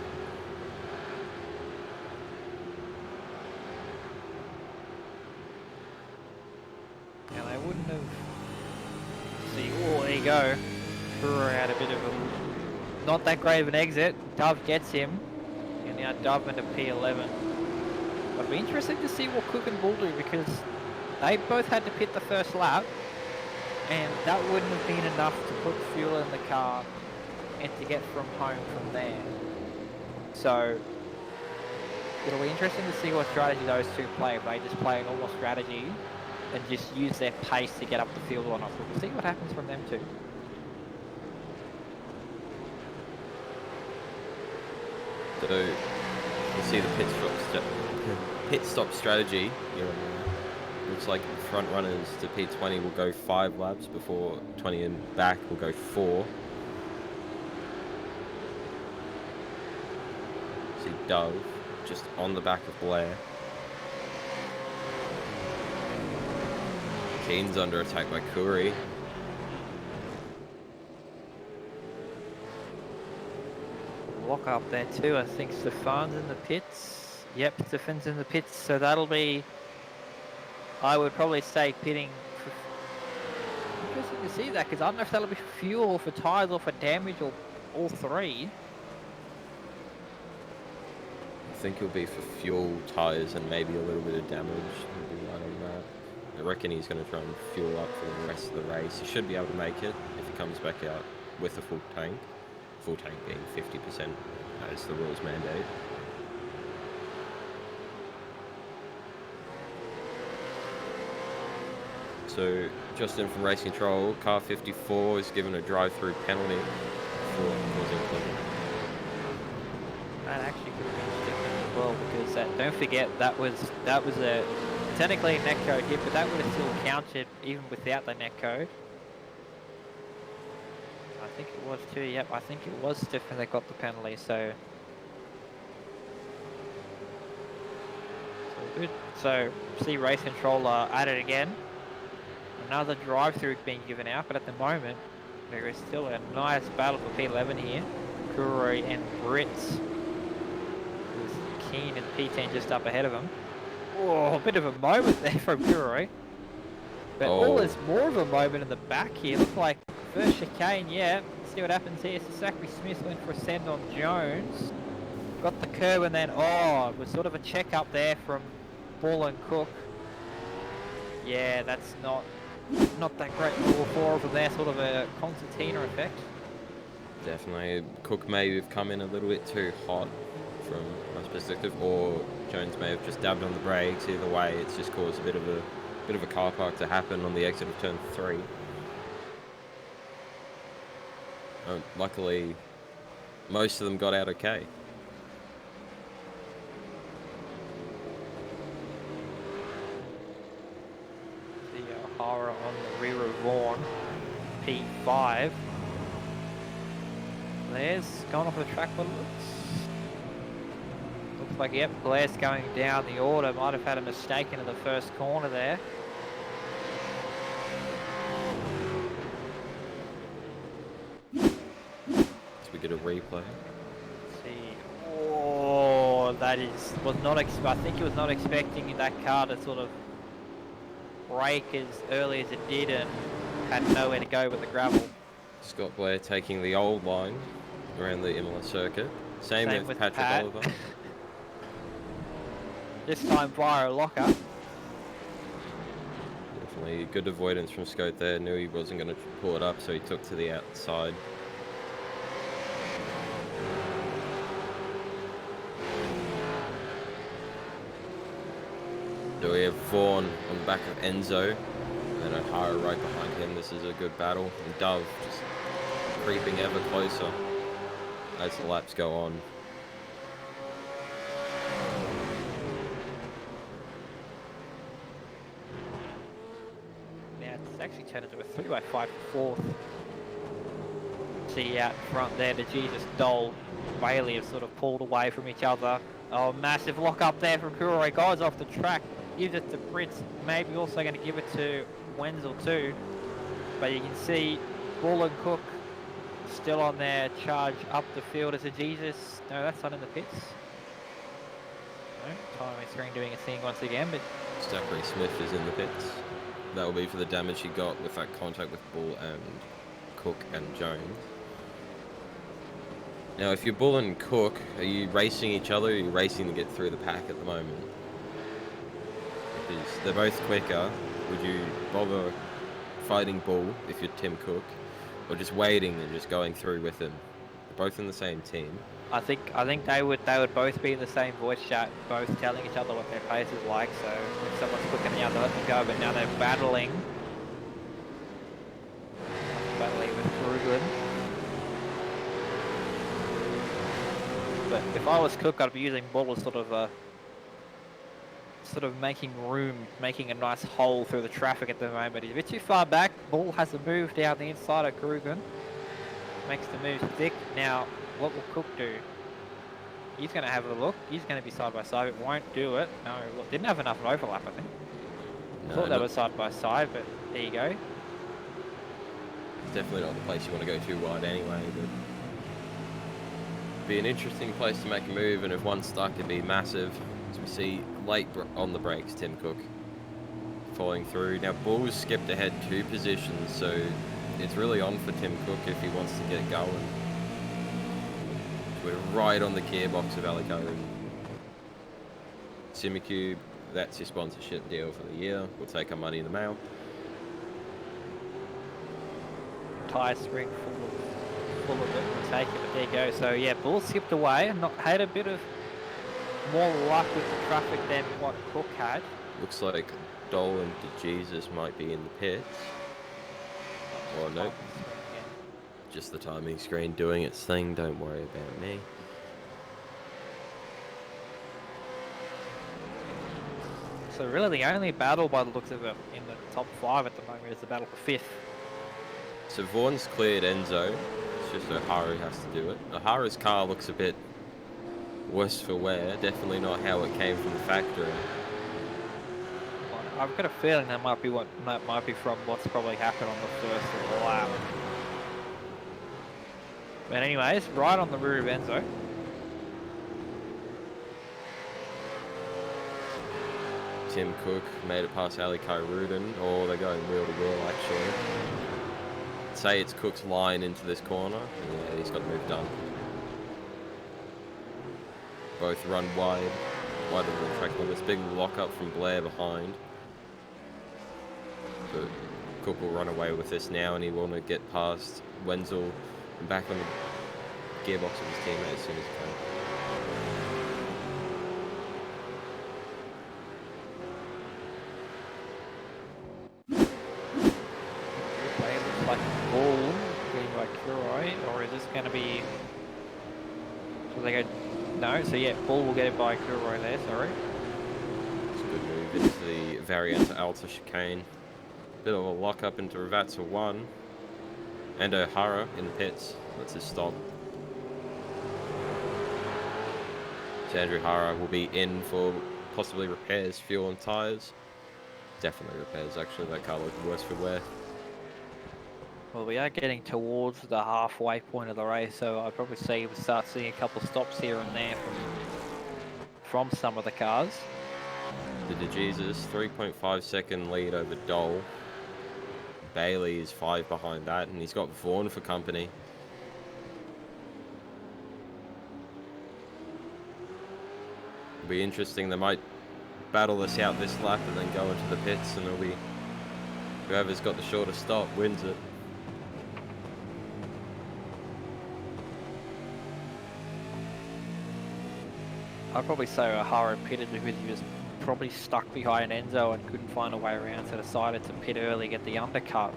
Yeah, they wouldn't have... See, oh, there you go. Brewer had a bit of a... Not that great of an exit. Dove gets him. And now Dove into P11. It'll be interesting to see what Cook and Bull do, because they both had to pit the first lap. And that wouldn't have been enough to put fuel in the car and to get from home from there. So it'll be interesting to see what strategy those two play. If they just play a normal strategy and just use their pace to get up the field or not. So we'll see what happens from them too. So you see the pit stop strategy. Looks like the front runners to P20 will go 5 laps before 20 and back will go 4. See Dove just on the back of Blair. Keen's under attack by Curry. Lock up there too. I think Stefan's in the pits. Yep, Stefan's in the pits. So that'll be... I would probably say pitting for... Interesting to see that, because I don't know if that'll be for fuel or for tyres or for damage or all three. I think it'll be for fuel, tyres, and maybe a little bit of damage. Maybe right on that. I reckon he's going to try and fuel up for the rest of the race. He should be able to make it if he comes back out with a full tank. Full tank being 50% as the rules mandate. So, Justin from Race Control, car 54 is given a drive-through penalty for causing a collision. That actually could have been different as well, because don't forget that was a technically a netcode hit, but that would have still counted even without the netcode. I think it was too. Yep, I think it was Stefan that got the penalty. So good. So see race controller at it again. Another drive-through being given out, but at the moment there is still a nice battle for P11 here. Kuroi and Brits. With Keen and P10 just up ahead of him. Oh, a bit of a moment there from Kuroi. But all is more of a moment in the back here. Looks like first chicane, yeah. Let's see what happens here. So Zachary Smith went for a send on Jones. Got the curb and then, it was sort of a check up there from Bull and Cook. Yeah, that's not that great for 4 of them there, sort of a concertina effect. Definitely. Cook may have come in a little bit too hot from my perspective, or Jones may have just dabbed on the brakes. Either way, it's just caused a bit of a car park to happen on the exit of turn 3. Luckily, most of them got out okay. The O'Hara on the rear of Vaughan, P5. Blair's gone off the track, but looks like, yep, Blair's going down the order. Might have had a mistake into the first corner there. We get a replay. Let's see. Oh, that was not. I think he was not expecting that car to sort of brake as early as it did, and had nowhere to go with the gravel. Scott Blair taking the old line around the Imola circuit. Same with Patrick Oliver. This time via a lockup. Definitely good avoidance from Scott there. Knew he wasn't going to pull it up, so he took to the outside. So we have Vaughan on the back of Enzo, and O'Hara right behind him. This is a good battle. And Dove just creeping ever closer as the laps go on. Now it's actually turned into a 3x5 for fourth. See out front there, the Jesus Dole, Bailey have sort of pulled away from each other. Oh, massive lock up there from Kuroi. Guys off the track. Gives it to Brits. Maybe also going to give it to Wenzel too. But you can see Bull and Cook still on their charge up the field as a Jesus. No, that's not in the pits. No, timing screen doing a thing once again, but Zachary Smith is in the pits. That will be for the damage he got with that contact with Bull and Cook and Jones. Now, if you're Bull and Cook, are you racing each other, or are you racing to get through the pack at the moment? Because they're both quicker. Would you bother fighting Bull if you're Tim Cook, or just waiting and just going through with him? They're both in the same team. I think they would both be in the same voice chat, both telling each other what their pace is like. So if someone's quicker than the other, let them go. But now they're battling with Ruben. But if I was Cook, I'd be using Bull as sort of making room, making a nice hole through the traffic at the moment. He's a bit too far back. Bull has to move down the inside of Krugen. Makes the move thick. Now, what will Cook do? He's going to have a look. He's going to be side by side, but won't do it. No, look, didn't have enough overlap, I think. No, Thought they were side by side, but there you go. It's definitely not the place you want to go too wide anyway, but be an interesting place to make a move, and if one's stuck, it'd be massive. As we see, late on the brakes, Tim Cook falling through. Now, Bull's skipped ahead 2 positions, so it's really on for Tim Cook if he wants to get going. We're right on the gearbox of Alico. SimRACING, that's your sponsorship deal for the year. We'll take our money in the mail. Tyre spring full of it, we'll take it, but there you go. So yeah, Bull skipped away and had a bit of more luck with the traffic than what Cook had. Looks like Dole and DeJesus might be in the pits. Or no, just the timing screen doing its thing, don't worry about me. So really the only battle by the looks of it in the top 5 at the moment is the battle for 5th. So Vaughan's cleared Enzo, it's just O'Hara has to do it. O'Hara's car looks a bit worse for wear, definitely not how it came from the factory. I've got a feeling that might be from what's probably happened on the first lap. But anyways, right on the rear of Enzo. Tim Cook made it past Ali Rudin, or they're going wheel to wheel actually. Say it's Cook's line into this corner, yeah, he's got the move done. Both run wide of the track limits. Big lock up from Blair behind. But Cook will run away with this now, and he want to get past Wenzel and back on the gearbox of his teammate as soon as he can. Looks like a ball getting by Kuroi, or is this going to be? So they go. No, so yeah, Bull will get it by Kuroi there. Sorry. It's a good move into the Varianta Alta chicane. Bit of a lock up into Ravatsa 1. And O'Hara in the pits. That's his stop. So Andrew O'Hara will be in for possibly repairs, fuel and tyres. Definitely repairs, actually. That car looked worse for wear. Well, we are getting towards the halfway point of the race, so I'd probably say we'll start seeing a couple of stops here and there from some of the cars. The DeJesus, 3.5 second lead over Dole. Bailey is 5 behind that, and he's got Vaughan for company. It'll be interesting. They might battle this out this lap and then go into the pits, and it'll be whoever's got the shortest stop wins it. I'd probably say O'Hara pitted because he was probably stuck behind Enzo and couldn't find a way around, so decided to pit early, get the undercut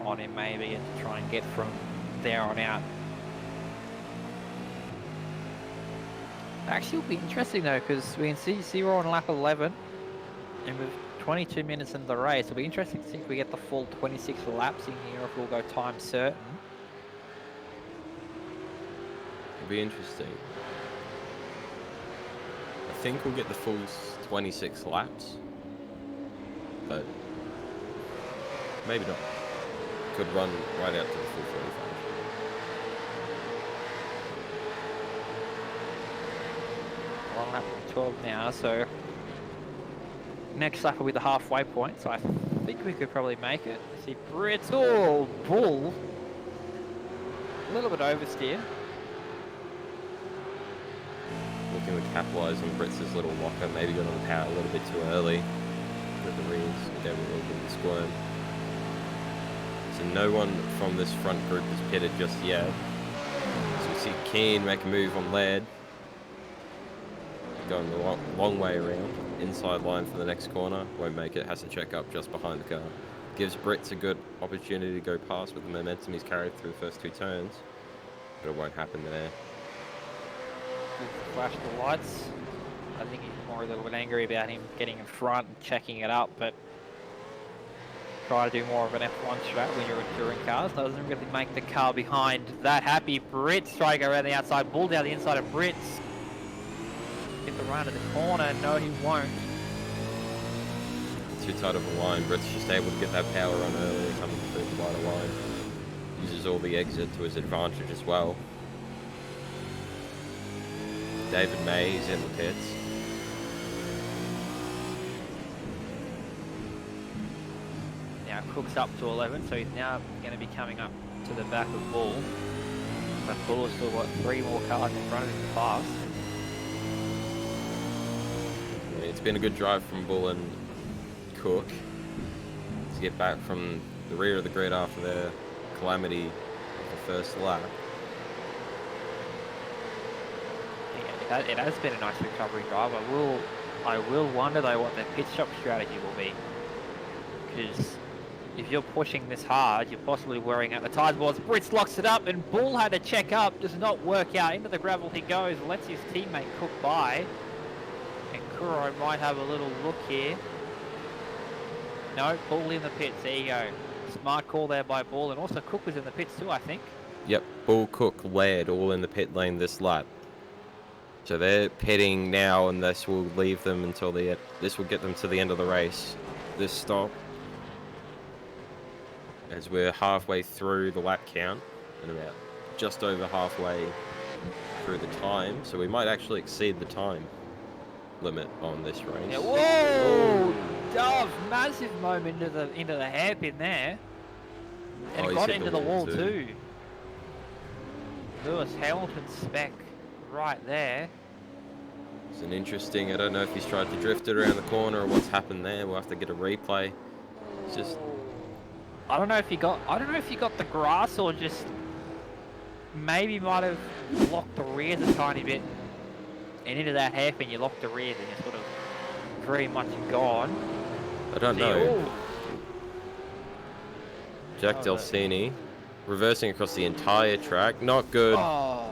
on him maybe, and try and get from there on out. Actually, it'll be interesting though, because we can see we're on lap 11, and with 22 minutes into the race, it'll be interesting to see if we get the full 26 laps in here, or if we'll go time certain. It'll be interesting. I think we'll get the full 26 laps, but maybe not. Could run right out to the full 45. On lap 12 now, so next lap will be the halfway point, so I think we could probably make it. See Brits, oh, Bull, a little bit oversteer. Looking to capitalise on Britz's little locker, maybe got on the power a little bit too early. With the rears, gave a little bit of a squirm. So no one from this front group is pitted just yet. So we see Keen make a move on lead. Going the long way around. Inside line for the next corner. Won't make it, has to check up just behind the car. Gives Brits a good opportunity to go past with the momentum he's carried through the first 2 turns. But it won't happen there. Flash the lights. I think he's more a little bit angry about him getting in front and checking it up, but try to do more of an F1 strat when you're in touring cars. Doesn't really make the car behind that happy. Brits try to go around the outside, Bull down the inside of Brits. Get the run to the corner, no he won't. Too tight of a line, Brits just able to get that power on early, coming through the wider line. Uses all the exit to his advantage as well. David May is in the pits. Now Cook's up to 11, so he's now going to be coming up to the back of Bull. But Bull has still got 3 more cars in front of him fast. Yeah, it's been a good drive from Bull and Cook to get back from the rear of the grid after their calamity of the first lap. Yeah, it has been a nice recovery drive. I will wonder though what their pit stop strategy will be, because if you're pushing this hard, you're possibly wearing out the tyres boards. Brits locks it up, and Bull had to check up. Does not work out. Into the gravel he goes. Lets his teammate Cook by. And Kuro might have a little look here. No, Bull in the pits. There you go. Smart call there by Bull. And also Cook was in the pits too, I think. Yep, Bull, Cook, Laird all in the pit lane this lap. So they're pitting now, and this will leave them until this will get them to the end of the race. This stop, as we're halfway through the lap count, and about just over halfway through the time, so we might actually exceed the time limit on this race. Yeah, whoa! Dove, massive moment into the hairpin there, and it got into the wall too. Lewis Hamilton spec right there. It's an interesting. I don't know if he's tried to drift it around the corner or what's happened there. We'll have to get a replay. It's just. I don't know if he got the grass or just maybe might have locked the rears a tiny bit, and into that hairpin you lock the rears and you're sort of very much gone. I don't know. Jack Delcini reversing across the entire track. Not good. Oh.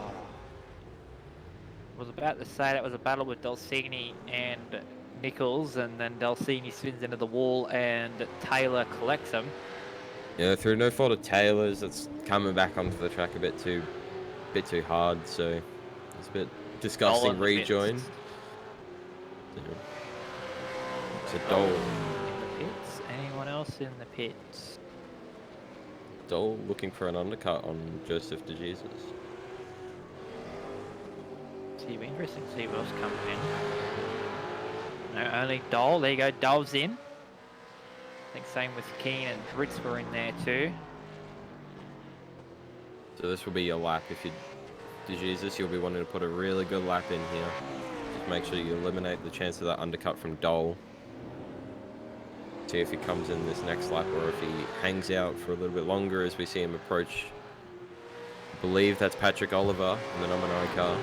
Was about to say that was a battle with Delcini and Nichols, and then Delcini spins into the wall and Taylor collects him. Yeah, through no fault of Taylor's, it's coming back onto the track a bit too hard, so it's a bit disgusting rejoin. Yeah. It's a Dole. In the pits. Anyone else in the pits? Dole looking for an undercut on Joseph De Jesus. It'll be interesting to see what else comes in. No, only Dole. There you go. Dole's in. I think same with Keane and Brits were in there too. So this will be your lap. If you De Jesus, you'll be wanting to put a really good lap in here. Just make sure you eliminate the chance of that undercut from Dole. See if he comes in this next lap or if he hangs out for a little bit longer as we see him approach. I believe that's Patrick Oliver in the number 9 car.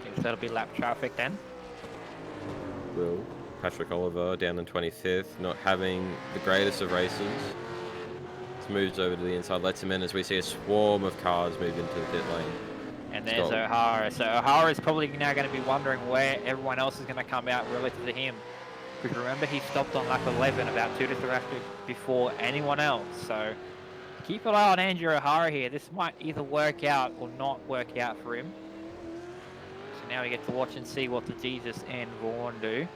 Think that'll be lap traffic then. Will. Patrick Oliver down in 25th, not having the greatest of races. Moves over to the inside, lets him in as we see a swarm of cars move into the pit lane. And there's O'Hara. So O'Hara is probably now going to be wondering where everyone else is going to come out relative to him. Because remember, he stopped on lap 11 about 2 to 3 laps before anyone else. So keep an eye on Andrew O'Hara here. This might either work out or not work out for him. So now we get to watch and see what the Jesus and Vaughan do.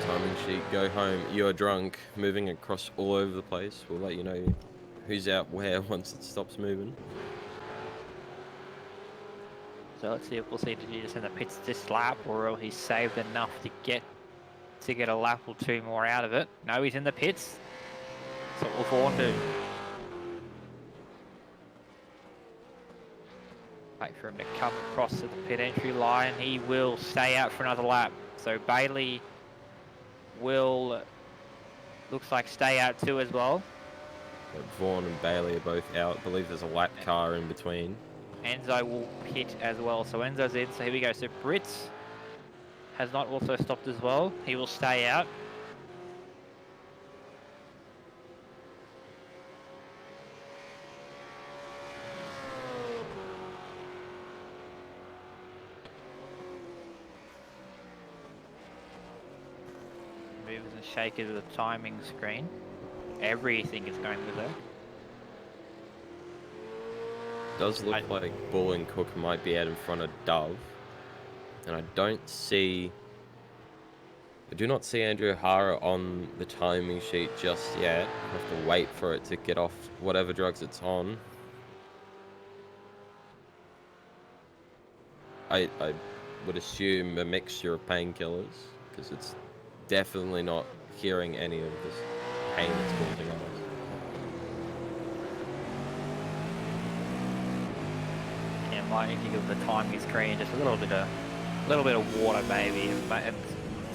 Timing sheet, go home, you're drunk, moving across all over the place. We'll let you know who's out where once it stops moving. So let's see if we'll see Jesus in the pits this lap, or will he saved enough to get a lap or 2 more out of it. No, he's in the pits. So what will Vaughan do? Wait for him to come across to the pit entry line. He will stay out for another lap. So Bailey will, looks like, stay out too as well. Vaughan and Bailey are both out. I believe there's a lap car in between. Enzo will pit as well. So Enzo's in. So here we go. So Brits has not also stopped as well. He will stay out. Movers and shakers of the timing screen. Everything is going with there. Does look like Bull and Cook might be out in front of Dove. And I do not see Andrew O'Hara on the timing sheet just yet. I have to wait for it to get off whatever drugs it's on. I would assume a mixture of painkillers, because it's definitely not hearing any of this pain it's causing us. Yeah, might need to give the timing screen just a little bit of water maybe. And I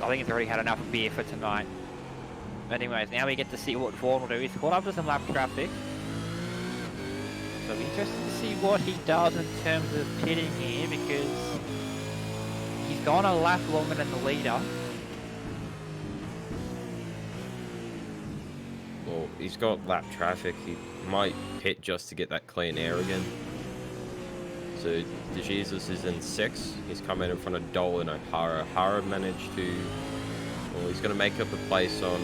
think it's already had enough beer for tonight. Anyways, now we get to see what Vaughan will do. He's caught up to some lap traffic. So it'll be interesting to see what he does in terms of pitting here, because he's gone a lap longer than the leader. Well, he's got lap traffic. He might pit just to get that clean air again. So DeJesus is in 6th. He's come in front of Dole and O'Hara. O'Hara managed to... Well, he's going to make up a place on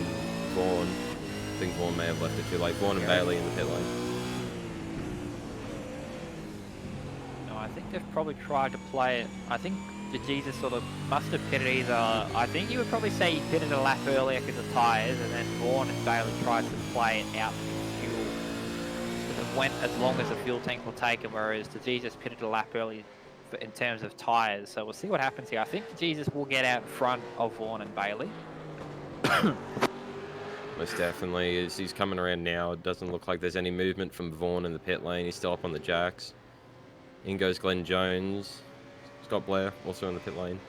Vaughan. I think Vaughan may have left it too late. Vaughan and Bailey in the pit lane. No, I think they've probably tried to play it. I think DeJesus sort of must have pitted either... I think you would probably say he pitted a lap earlier because of tyres, and then Vaughan and Bailey tried to play it out with fuel. It went as long as the fuel tank will take him, whereas DeJesus pitted a lap early in terms of tyres. So we'll see what happens here. I think DeJesus will get out in front of Vaughan and Bailey. Most definitely. As he's coming around now, it doesn't look like there's any movement from Vaughan in the pit lane. He's still up on the jacks. In goes Glenn Jones. Scott Blair also in the pit lane.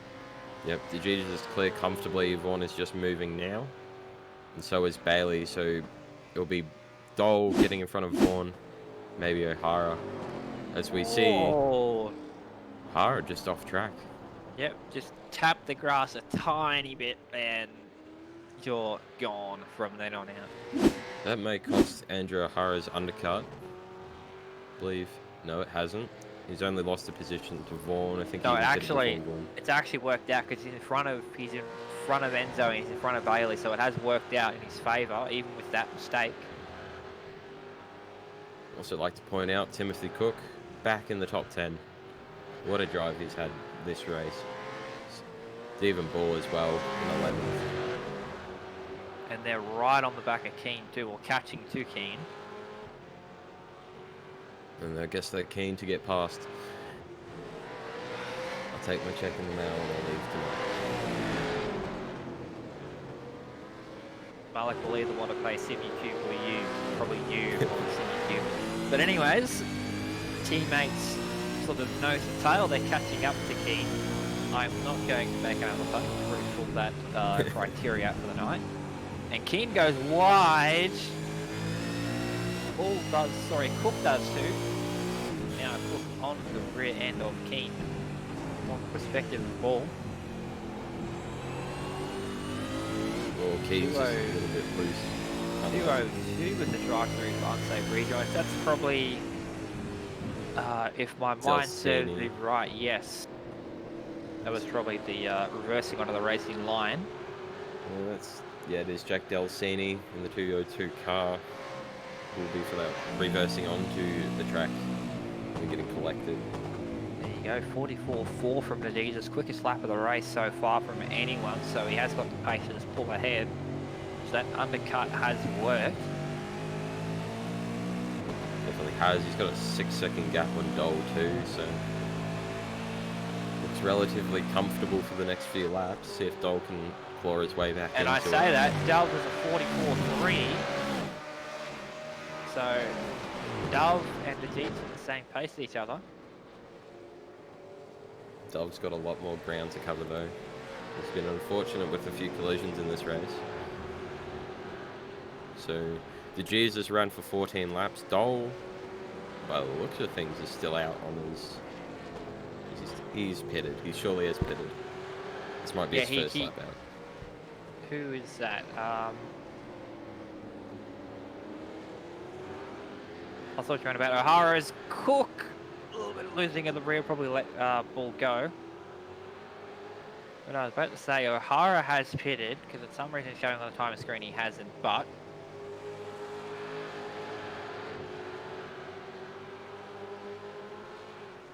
Yep, DeJesus is clear comfortably. Vaughan is just moving now. And so is Bailey. So it'll be Dole getting in front of Vaughan. Maybe O'Hara. As we see, O'Hara just off track. Yep, just tap the grass a tiny bit and you're gone from then on out. That may cost Andrew O'Hara's undercut. I believe. No, it hasn't. He's only lost a position to Vaughan. I think. No, it's actually worked out because he's in front of Enzo and he's in front of Bailey, so it has worked out in his favour, even with that mistake. Also like to point out Timothy Cook back in the top 10. What a drive he's had this race. Stephen Ball as well in 11th. And they're right on the back of Keane too, or catching to Keane. And I guess they're keen to get past. I'll take my check in the mail and I'll leave tonight. Malik will either want to play SimUQ or you. Probably you on SimUQ. But anyways, teammates sort of nose and tail, they're catching up to Keane. I'm not going to make another punt to rule that criteria out for the night. And Keane goes wide. Cook does too. Now Cook on the rear end of Keane. more perspective of the ball. Or keys just a little bit loose. 202 with the drive-through for unsafe redrive. That's probably, if my mind serves me right, yes. That was probably the reversing onto the racing line. Yeah, there's Jack Delcini in the 202 car. Will be for that reversing onto the track and getting collected. There you go, 44.4 from Nadiz's quickest lap of the race so far from anyone, so he has got the pace to just pull ahead. So that undercut has worked. Definitely has. He's got a 6-second gap on Dole too, so looks relatively comfortable for the next few laps. See if Dole can claw his way back and into I say it. that, Dove was a 44.3. So Dove and Nadiz at the same pace as each other. Dove's got a lot more ground to cover though. He's been unfortunate with a few collisions in this race. So the Jesus ran for 14 laps. Dole, by the looks of things, is still out on his... He's pitted. He surely is pitted. This might be his first lap out. Who is that? I thought you were on about O'Hara's Cook. A little bit losing at the rear, probably let ball go. But I was about to say O'Hara has pitted, because for some reason showing on the timer screen he hasn't, but...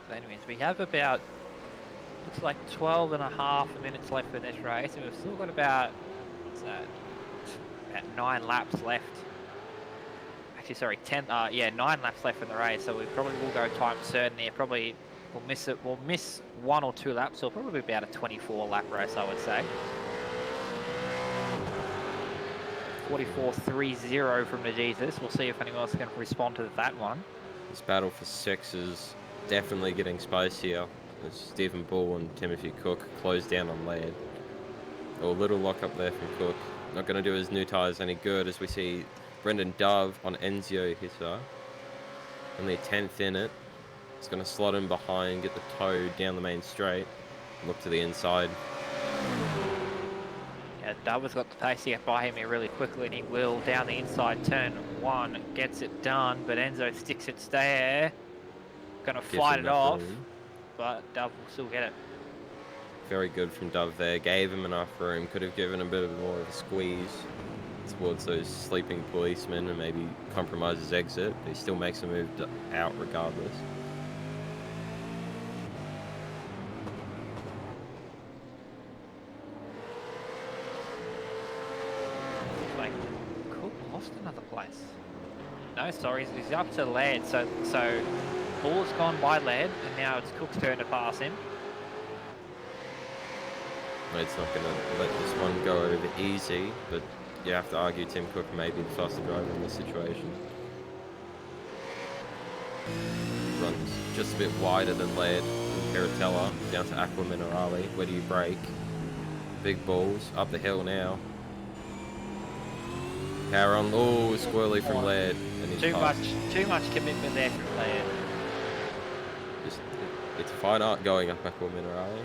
So anyways, we have about, looks like 12 and a half minutes left in this race, and we've still got about, what's that, about 9 laps left. Actually, sorry, 9 laps left in the race, so we probably will go time certain here. Probably we'll miss 1 or 2 laps, so it'll probably be about a 24 lap race, I would say. 44.30 from the Jesus. We'll see if anyone else can respond to that one. This battle for 6 is definitely getting spicier as Stephen Bull and Timothy Cook close down on Laird. A little lock up there from Cook. Not going to do his new tyres any good as we see Brendan Dove on Enzio Hitter. Only 10th in it. It's going to slot him behind, get the toe down the main straight, look to the inside. Yeah, Dove has got the pace to get by him here really quickly, and he will down the inside turn 1, gets it done, but Enzo sticks it there. Going to fight it off, but Dove will still get it. Very good from Dove there. Gave him enough room. Could have given a bit more of a squeeze towards those sleeping policemen and maybe compromise his exit. But he still makes a move out regardless. Like, Cook lost another place. No, sorry, he's up to Laird. So Bull's gone by Laird, and now it's Cook's turn to pass him. It's not going to let this one go over easy, but you have to argue Tim Cook may be the faster driver in this situation. Runs just a bit wider than Laird and Caratella, down to Aqua Minerale. Where do you brake? Big balls, up the hill now. Power on, oh, squirrely from Laird. And he's Too much commitment there from Laird. It's fine art going up Aqua Minerale.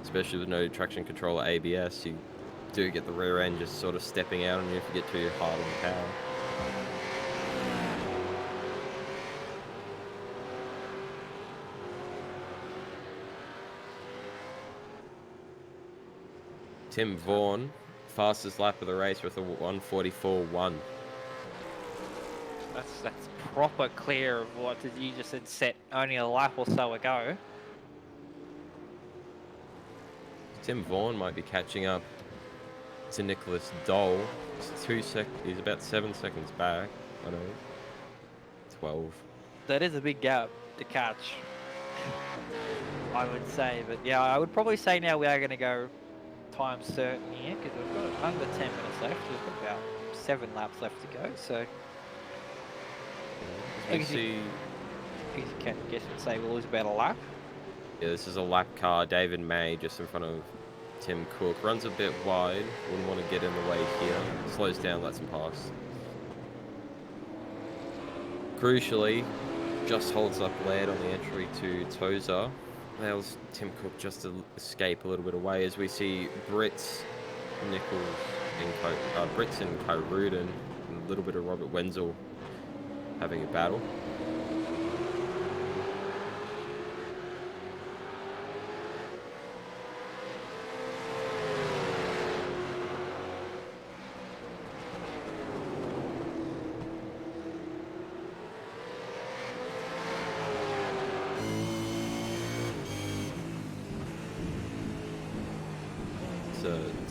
Especially with no traction control or ABS, you do get the rear end just sort of stepping out on you if you get too hard on the power. Tim Vaughan, fastest lap of the race with a 1:44.1. That's proper clear of what you just had set only a lap or so ago. Tim Vaughan might be catching up to Nicholas Dole. He's about 7 seconds back. I know. 12. That is a big gap to catch, I would say. But yeah, I would probably say now we are going to go time certain here because we've got under 10 minutes left. We've got about 7 laps left to go. So I guess you can say we'll lose about a lap. Yeah, this is a lap car. David May just in front of Tim Cook. Runs a bit wide. Wouldn't want to get in the way here. Slows down, lets him pass. Crucially, just holds up lead on the entry to Tozer. Allows Tim Cook just to escape a little bit away as we see Brits, Nichols, and Brits and Kyruden, and a little bit of Robert Wenzel having a battle.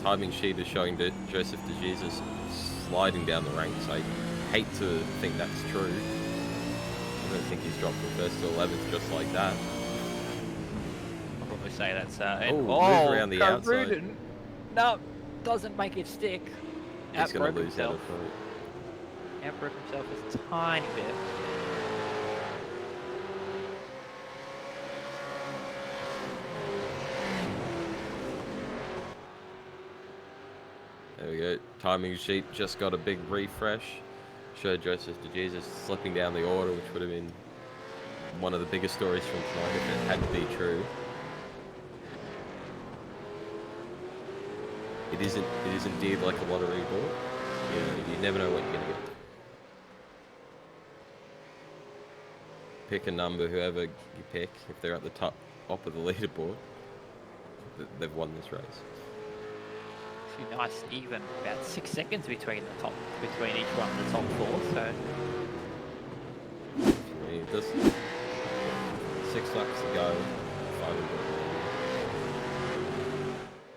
Timing sheet is showing that Joseph De Jesus sliding down the ranks. I hate to think that's true. I don't think he's dropped from 1st to 11th just like that. I'll probably say that's move around the outside. No, doesn't make it stick. He's going to lose out of Outbroke himself a tiny bit. There we go. Timing sheet just got a big refresh. Showed Joseph De Jesus slipping down the order, which would have been one of the biggest stories from tonight if it had to be true. It is indeed like a lottery ball. You never know what you're going to get. Pick a number, whoever you pick. If they're at the top of the leaderboard, they've won this race. Nice even, about 6 seconds between each one of the top 4. So just 6 laps to go.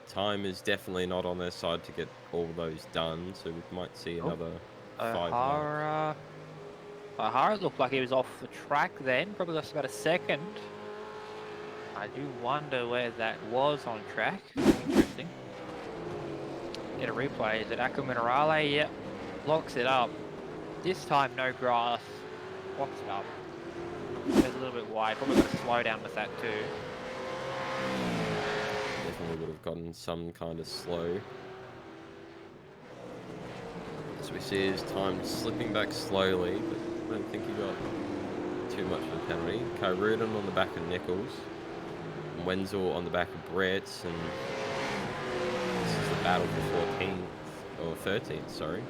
Time is definitely not on their side to get all those done, so we might see another 5 laps. O'Hara looked like he was off the track then, probably lost about a second. I do wonder where that was on track. Interesting. Get a replay. Is it Aqua Minerale? Yep. Locks it up. This time no grass. Locks it up. Goes a little bit wide. Probably got to slow down with that too. Definitely would have gotten some kind of slow. As we see his time slipping back slowly, but I don't think he got too much of a penalty. Kyruden on the back of Nichols. Wenzel on the back of Brett, and battle for 14th or 13th, sorry.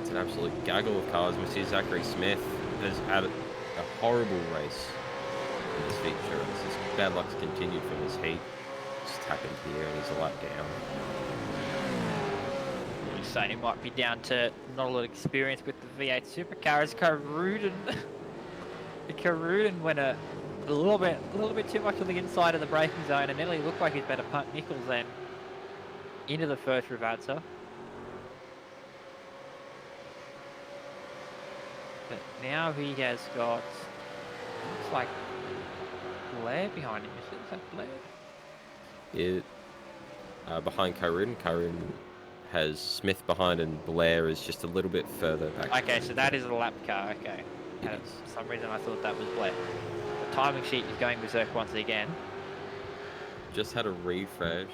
It's an absolute gaggle of cars. We see Zachary Smith has had a horrible race in this feature. This is bad luck's continued from his heat. Just happened here and he's a lap down. You're saying it might be down to not a lot of experience with the V8 Supercars. Kyruden went a little bit too much on the inside of the braking zone and nearly looked like he'd better punt Nichols then into the first Rivalta. But now he has got, looks like Blair behind him. Is that Blair? Yeah, behind Kyruden. Kyruden has Smith behind and Blair is just a little bit further back. Okay, so that is a lap car, okay. For some reason I thought that was Blair. The timing sheet is going berserk once again. Just had a refresh.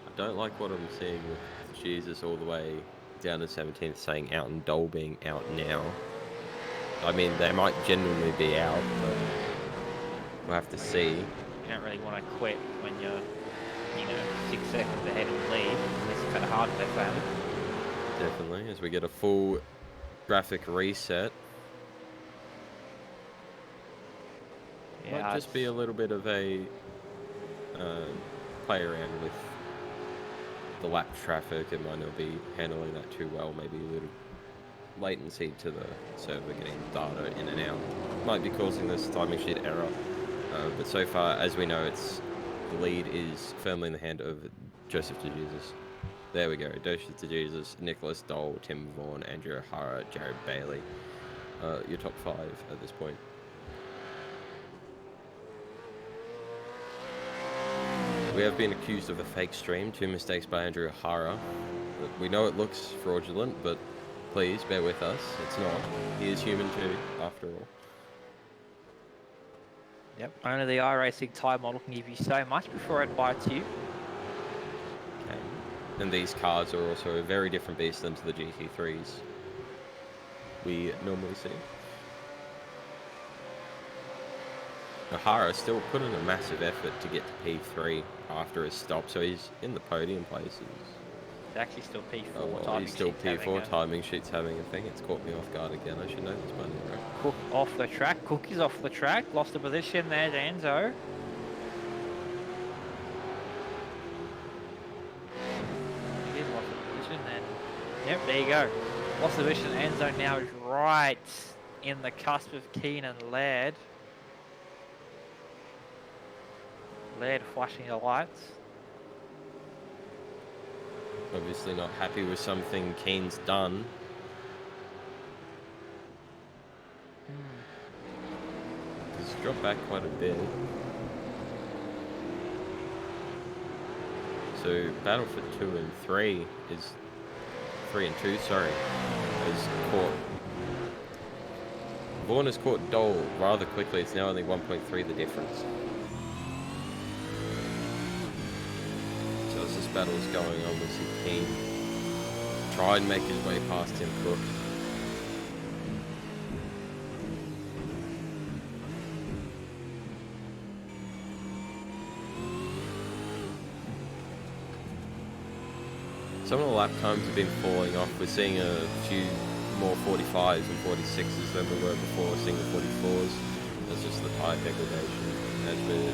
I don't like what I'm seeing with Jesus all the way down to 17th saying out and Dole being out now. I mean, they might genuinely be out, but we'll have to see. You don't really want to quit when you're, 6 seconds ahead of the lead. It's kind of hard if they fail. Definitely, as we get a full graphic reset. Yeah, might just be a little bit of a play around with the lap traffic. It might not be handling that too well. Maybe a little latency to the server getting data in and out might be causing this timing sheet error. But so far, as we know, the lead is firmly in the hand of Joseph De Jesus. There we go. Joseph De Jesus, Nicholas Dole, Tim Vaughan, Andrew O'Hara, Jared Bailey. Your top 5 at this point. We have been accused of a fake stream, 2 mistakes by Andrew O'Hara. We know it looks fraudulent, but please bear with us. It's not. He is human too, after all. Yep, only the Iracing time model can give you so much before it bites you. Okay. And these cars are also a very different beast than to the GT3s we normally see. O'Hara still put in a massive effort to get to P3 after his stop, so he's in the podium places. It's actually still P4 Oh, well, timing he's still sheet's having P4 timing sheets having a thing. It's caught me off guard again. I should know this by now, right? Cook off the track. Cook is off the track. Lost the position there, Enzo. He did lost the position then. Yep, there you go. Lost the position. Enzo now is right in the cusp of Keen and Laird. Laird flashing the lights. Obviously not happy with something Keen's done. He's dropped back quite a bit. So battle for 2 and 3 is 3 and 2. Sorry, is caught. Vaughan has caught Dole rather quickly. It's now only 1.3 the difference. So as this battle is going on, we see Keen try and make his way past Tim Cook. Some of the lap times have been falling off. We're seeing a few more 45s and 46s than we were before, seeing the 44s. That's just the tyre degradation as we're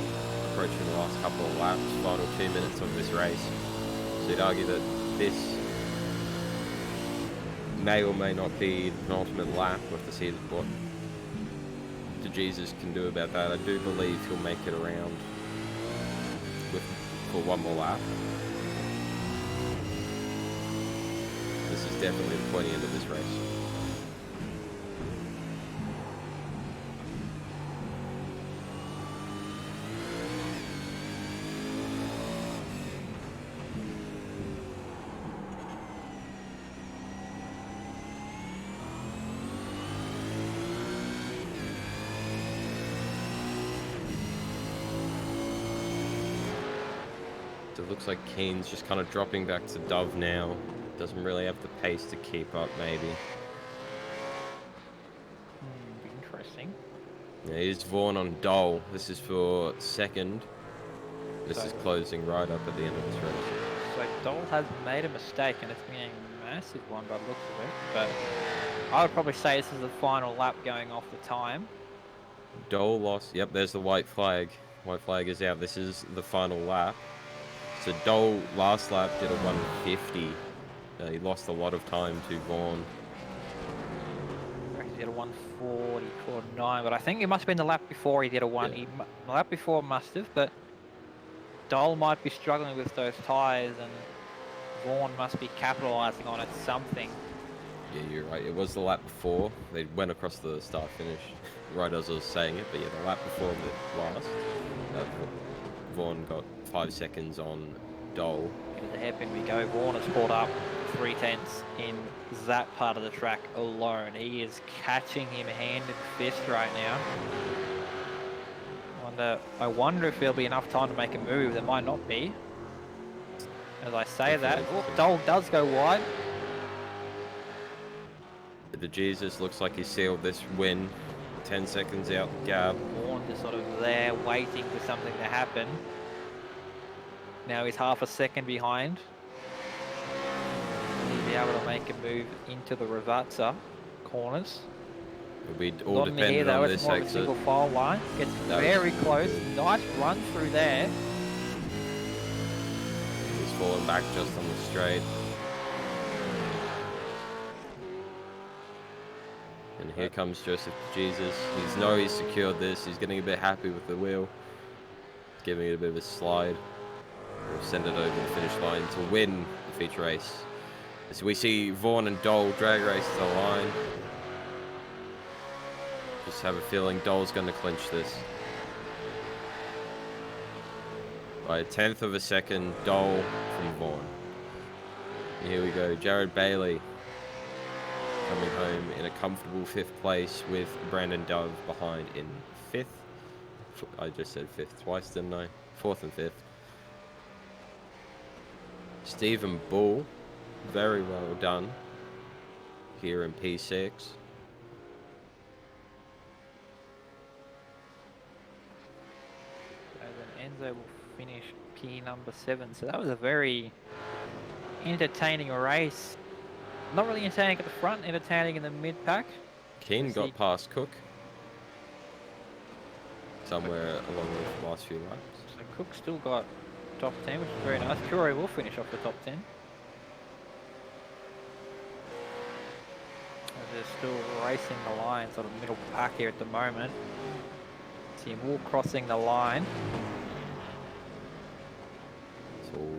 approaching the last couple of laps, final 2 minutes of this race. So you'd argue that this may or may not be the penultimate lap. We'll have to see what DeJesus can do about that. I do believe he'll make it around for one more lap. This is definitely the pointy end of this race. So it looks like Keen's just kind of dropping back to Dove now. Doesn't really have the pace to keep up, maybe. Interesting. Yeah, here's Vaughan on Dole. This is for second. This is closing right up at the end of this race. So Dole has made a mistake, and it's been a massive one by the looks of it. But I would probably say this is the final lap going off the time. Dole lost. Yep, there's the white flag. White flag is out. This is the final lap. So Dole last lap did a 150. He lost a lot of time to Vaughan. I reckon he did a 144.9, but I think it must have been the lap before he did a one. Yeah. The lap before must have, but Dole might be struggling with those tyres, and Vaughan must be capitalising on it something. Yeah, you're right. It was the lap before. They went across the start finish right as I was saying it, but yeah, the lap before the last, Vaughan got 5 seconds on Dole. Into the hairpin we go. Vaughan has caught up 3/10 in that part of the track alone. He is catching him hand and fist right now. I wonder if there'll be enough time to make a move. There might not be. As I say that, Dole does go wide. DeJesus looks like he sealed this win. 10 seconds out, Gab. Vaughan just sort of there waiting for something to happen. Now he's half a second behind. Will he be able to make a move into the Ravazza corners? It'll be all Not in here dependent though, on it's this more of a exit. single file line. Gets very close. Nice run through there. He's falling back just on the straight. And here comes Joseph Jesus. He's secured this. He's getting a bit happy with the wheel. Giving it a bit of a slide. We'll send it over the finish line to win the feature race. So we see Vaughan and Dole drag race to the line. Just have a feeling Dole's going to clinch this. By a 1/10 of a second, Dole from Vaughan. Here we go, Jared Bailey coming home in a comfortable 5th place with Brandon Dove behind in 5th. I just said 5th twice, didn't I? 4th and 5th. Stephen Bull, very well done here in P6. Enzo will finish P number 7. So that was a very entertaining race. Not really entertaining at the front, entertaining in the mid-pack. Keane got past Cook somewhere along the last few laps. So Cook still got top 10, which is very nice. Curry will finish off the top 10. They're still racing the line, sort of middle pack here at the moment. See him all crossing the line. It's all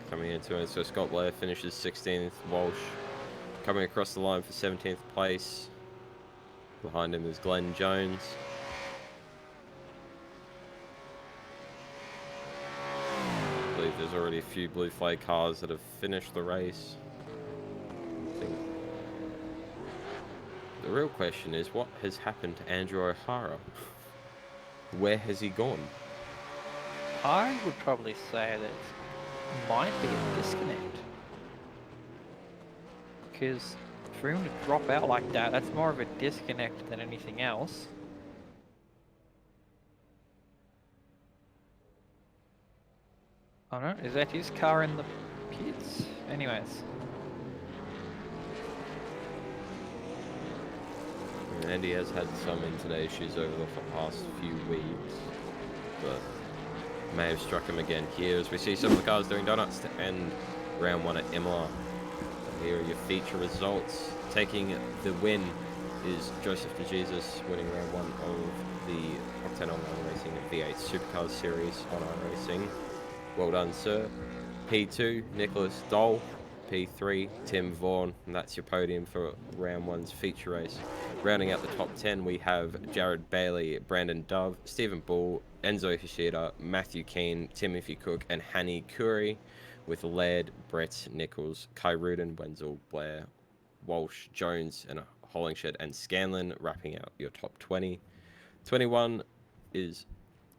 coming into it. So Scott Blair finishes 16th. Walsh coming across the line for 17th place. Behind him is Glenn Jones. I believe there's already a few blue flag cars that have finished the race. I think the real question is, what has happened to Andrew O'Hara? Where has he gone? I would probably say that it might be a disconnect. Because for him to drop out like that, that's more of a disconnect than anything else. I don't know, is that his car in the pits? Anyways. Andy has had some internet issues over the past few weeks, but may have struck him again here as we see some of the cars doing donuts to end round 1 at Imola. So here are your feature results. Taking the win is Joseph DeJesus, winning round 1 of the Octane Online Racing V8 Supercars Series on iRacing. Well done, sir. P2, Nicholas Dole. P3, Tim Vaughan, and that's your podium for round 1's feature race. Rounding out the top 10, we have Jared Bailey, Brandon Dove, Stephen Bull, Enzo Hishida, Matthew Keane, Timothy Cook, and Hanny Curry, with Laird, Brett, Nichols, Kai Rudin, Wenzel, Blair, Walsh, Jones, and Hollingshed and Scanlon, wrapping out your top 20. 21 is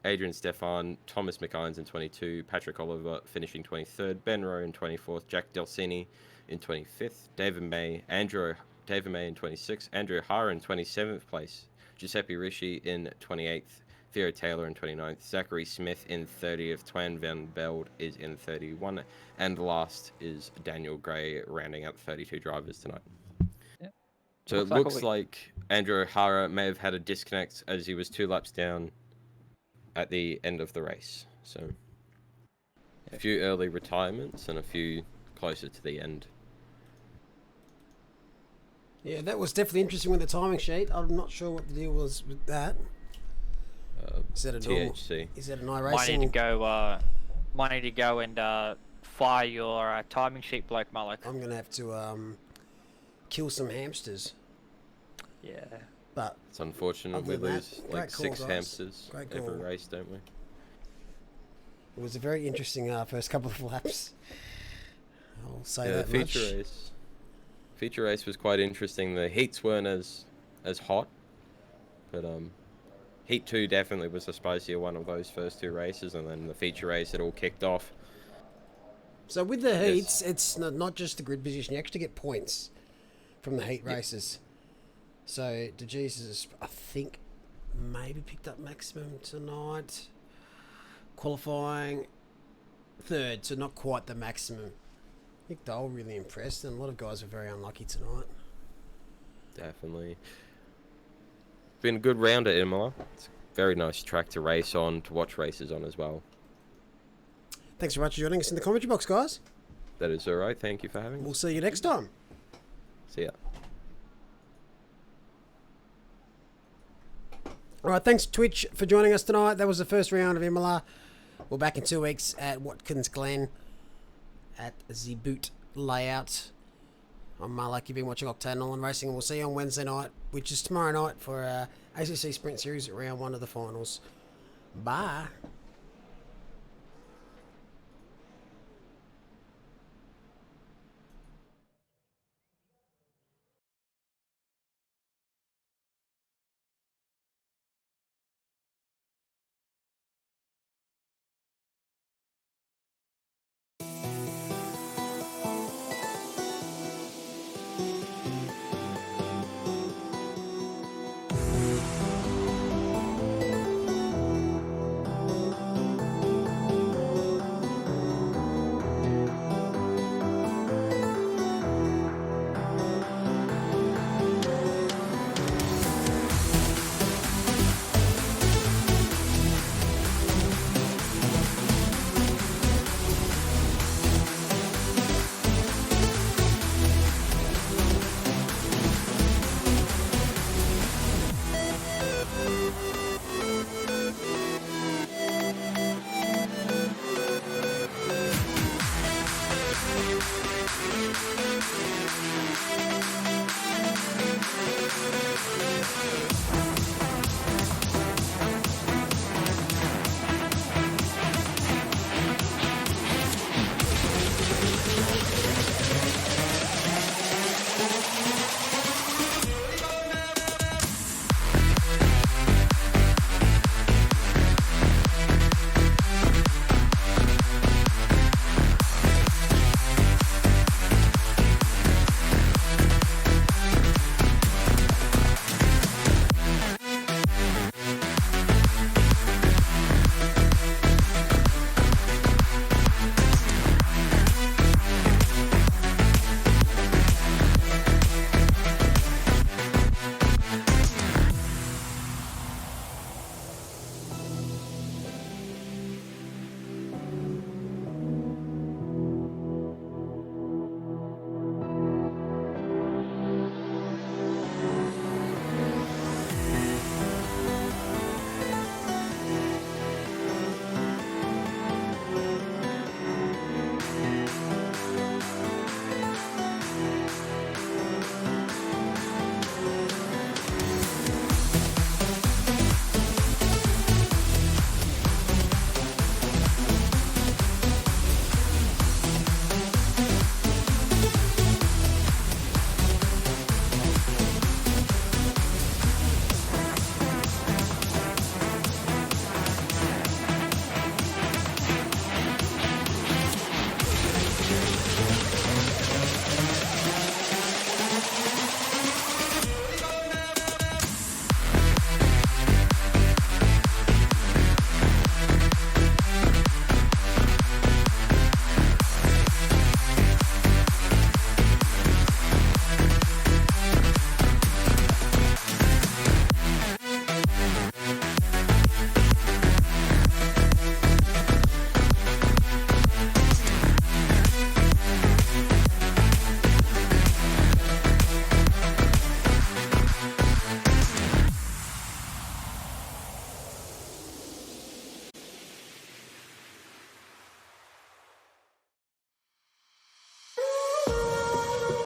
Adrian Stefan, Thomas McIrons in 22, Patrick Oliver finishing 23rd, Ben Rowe in 24th, Jack Delsini in 25th, David May in 26th, Andrew O'Hara in 27th place, Giuseppe Ricci in 28th, Theo Taylor in 29th, Zachary Smith in 30th, Twan Van Beld is in 31, and last is Daniel Gray, rounding out 32 drivers tonight. Yep. So it looks like Andrew O'Hara may have had a disconnect as he was 2 laps down at the end of the race. So a few early retirements and a few closer to the end. Yeah, that was definitely interesting with the timing sheet. I'm not sure what the deal was with that. Is that a THC? Is that an iRacing? Might need to go and fire your timing sheet bloke, Mullock. I'm gonna have to kill some hamsters. Yeah. But it's unfortunate we lose like 6 hamsters every race, don't we? It was a very interesting first couple of laps. I'll say that the much. feature race was quite interesting. The heats weren't as hot, but heat 2 definitely was the spicier one of those first 2 races, and then the feature race it all kicked off. So with the heats, it's not just the grid position. You actually get points from the heat races. So DeJesus, I think, maybe picked up maximum tonight. Qualifying 3rd, so not quite the maximum. I think Dole really impressed, and a lot of guys were very unlucky tonight. Definitely. Been a good round at Imola. It's a very nice track to race on, to watch races on as well. Thanks very much for joining us in the commentary box, guys. That is alright. Thank you for having me. We'll see you next time. See ya. Alright, thanks Twitch for joining us tonight. That was the first round of Imola. We're back in 2 weeks at Watkins Glen at the boot layout. I'm Mark. You've been watching Octane Online Racing, and we'll see you on Wednesday night, which is tomorrow night, for ACC Sprint Series at round 1 of the finals. Bye.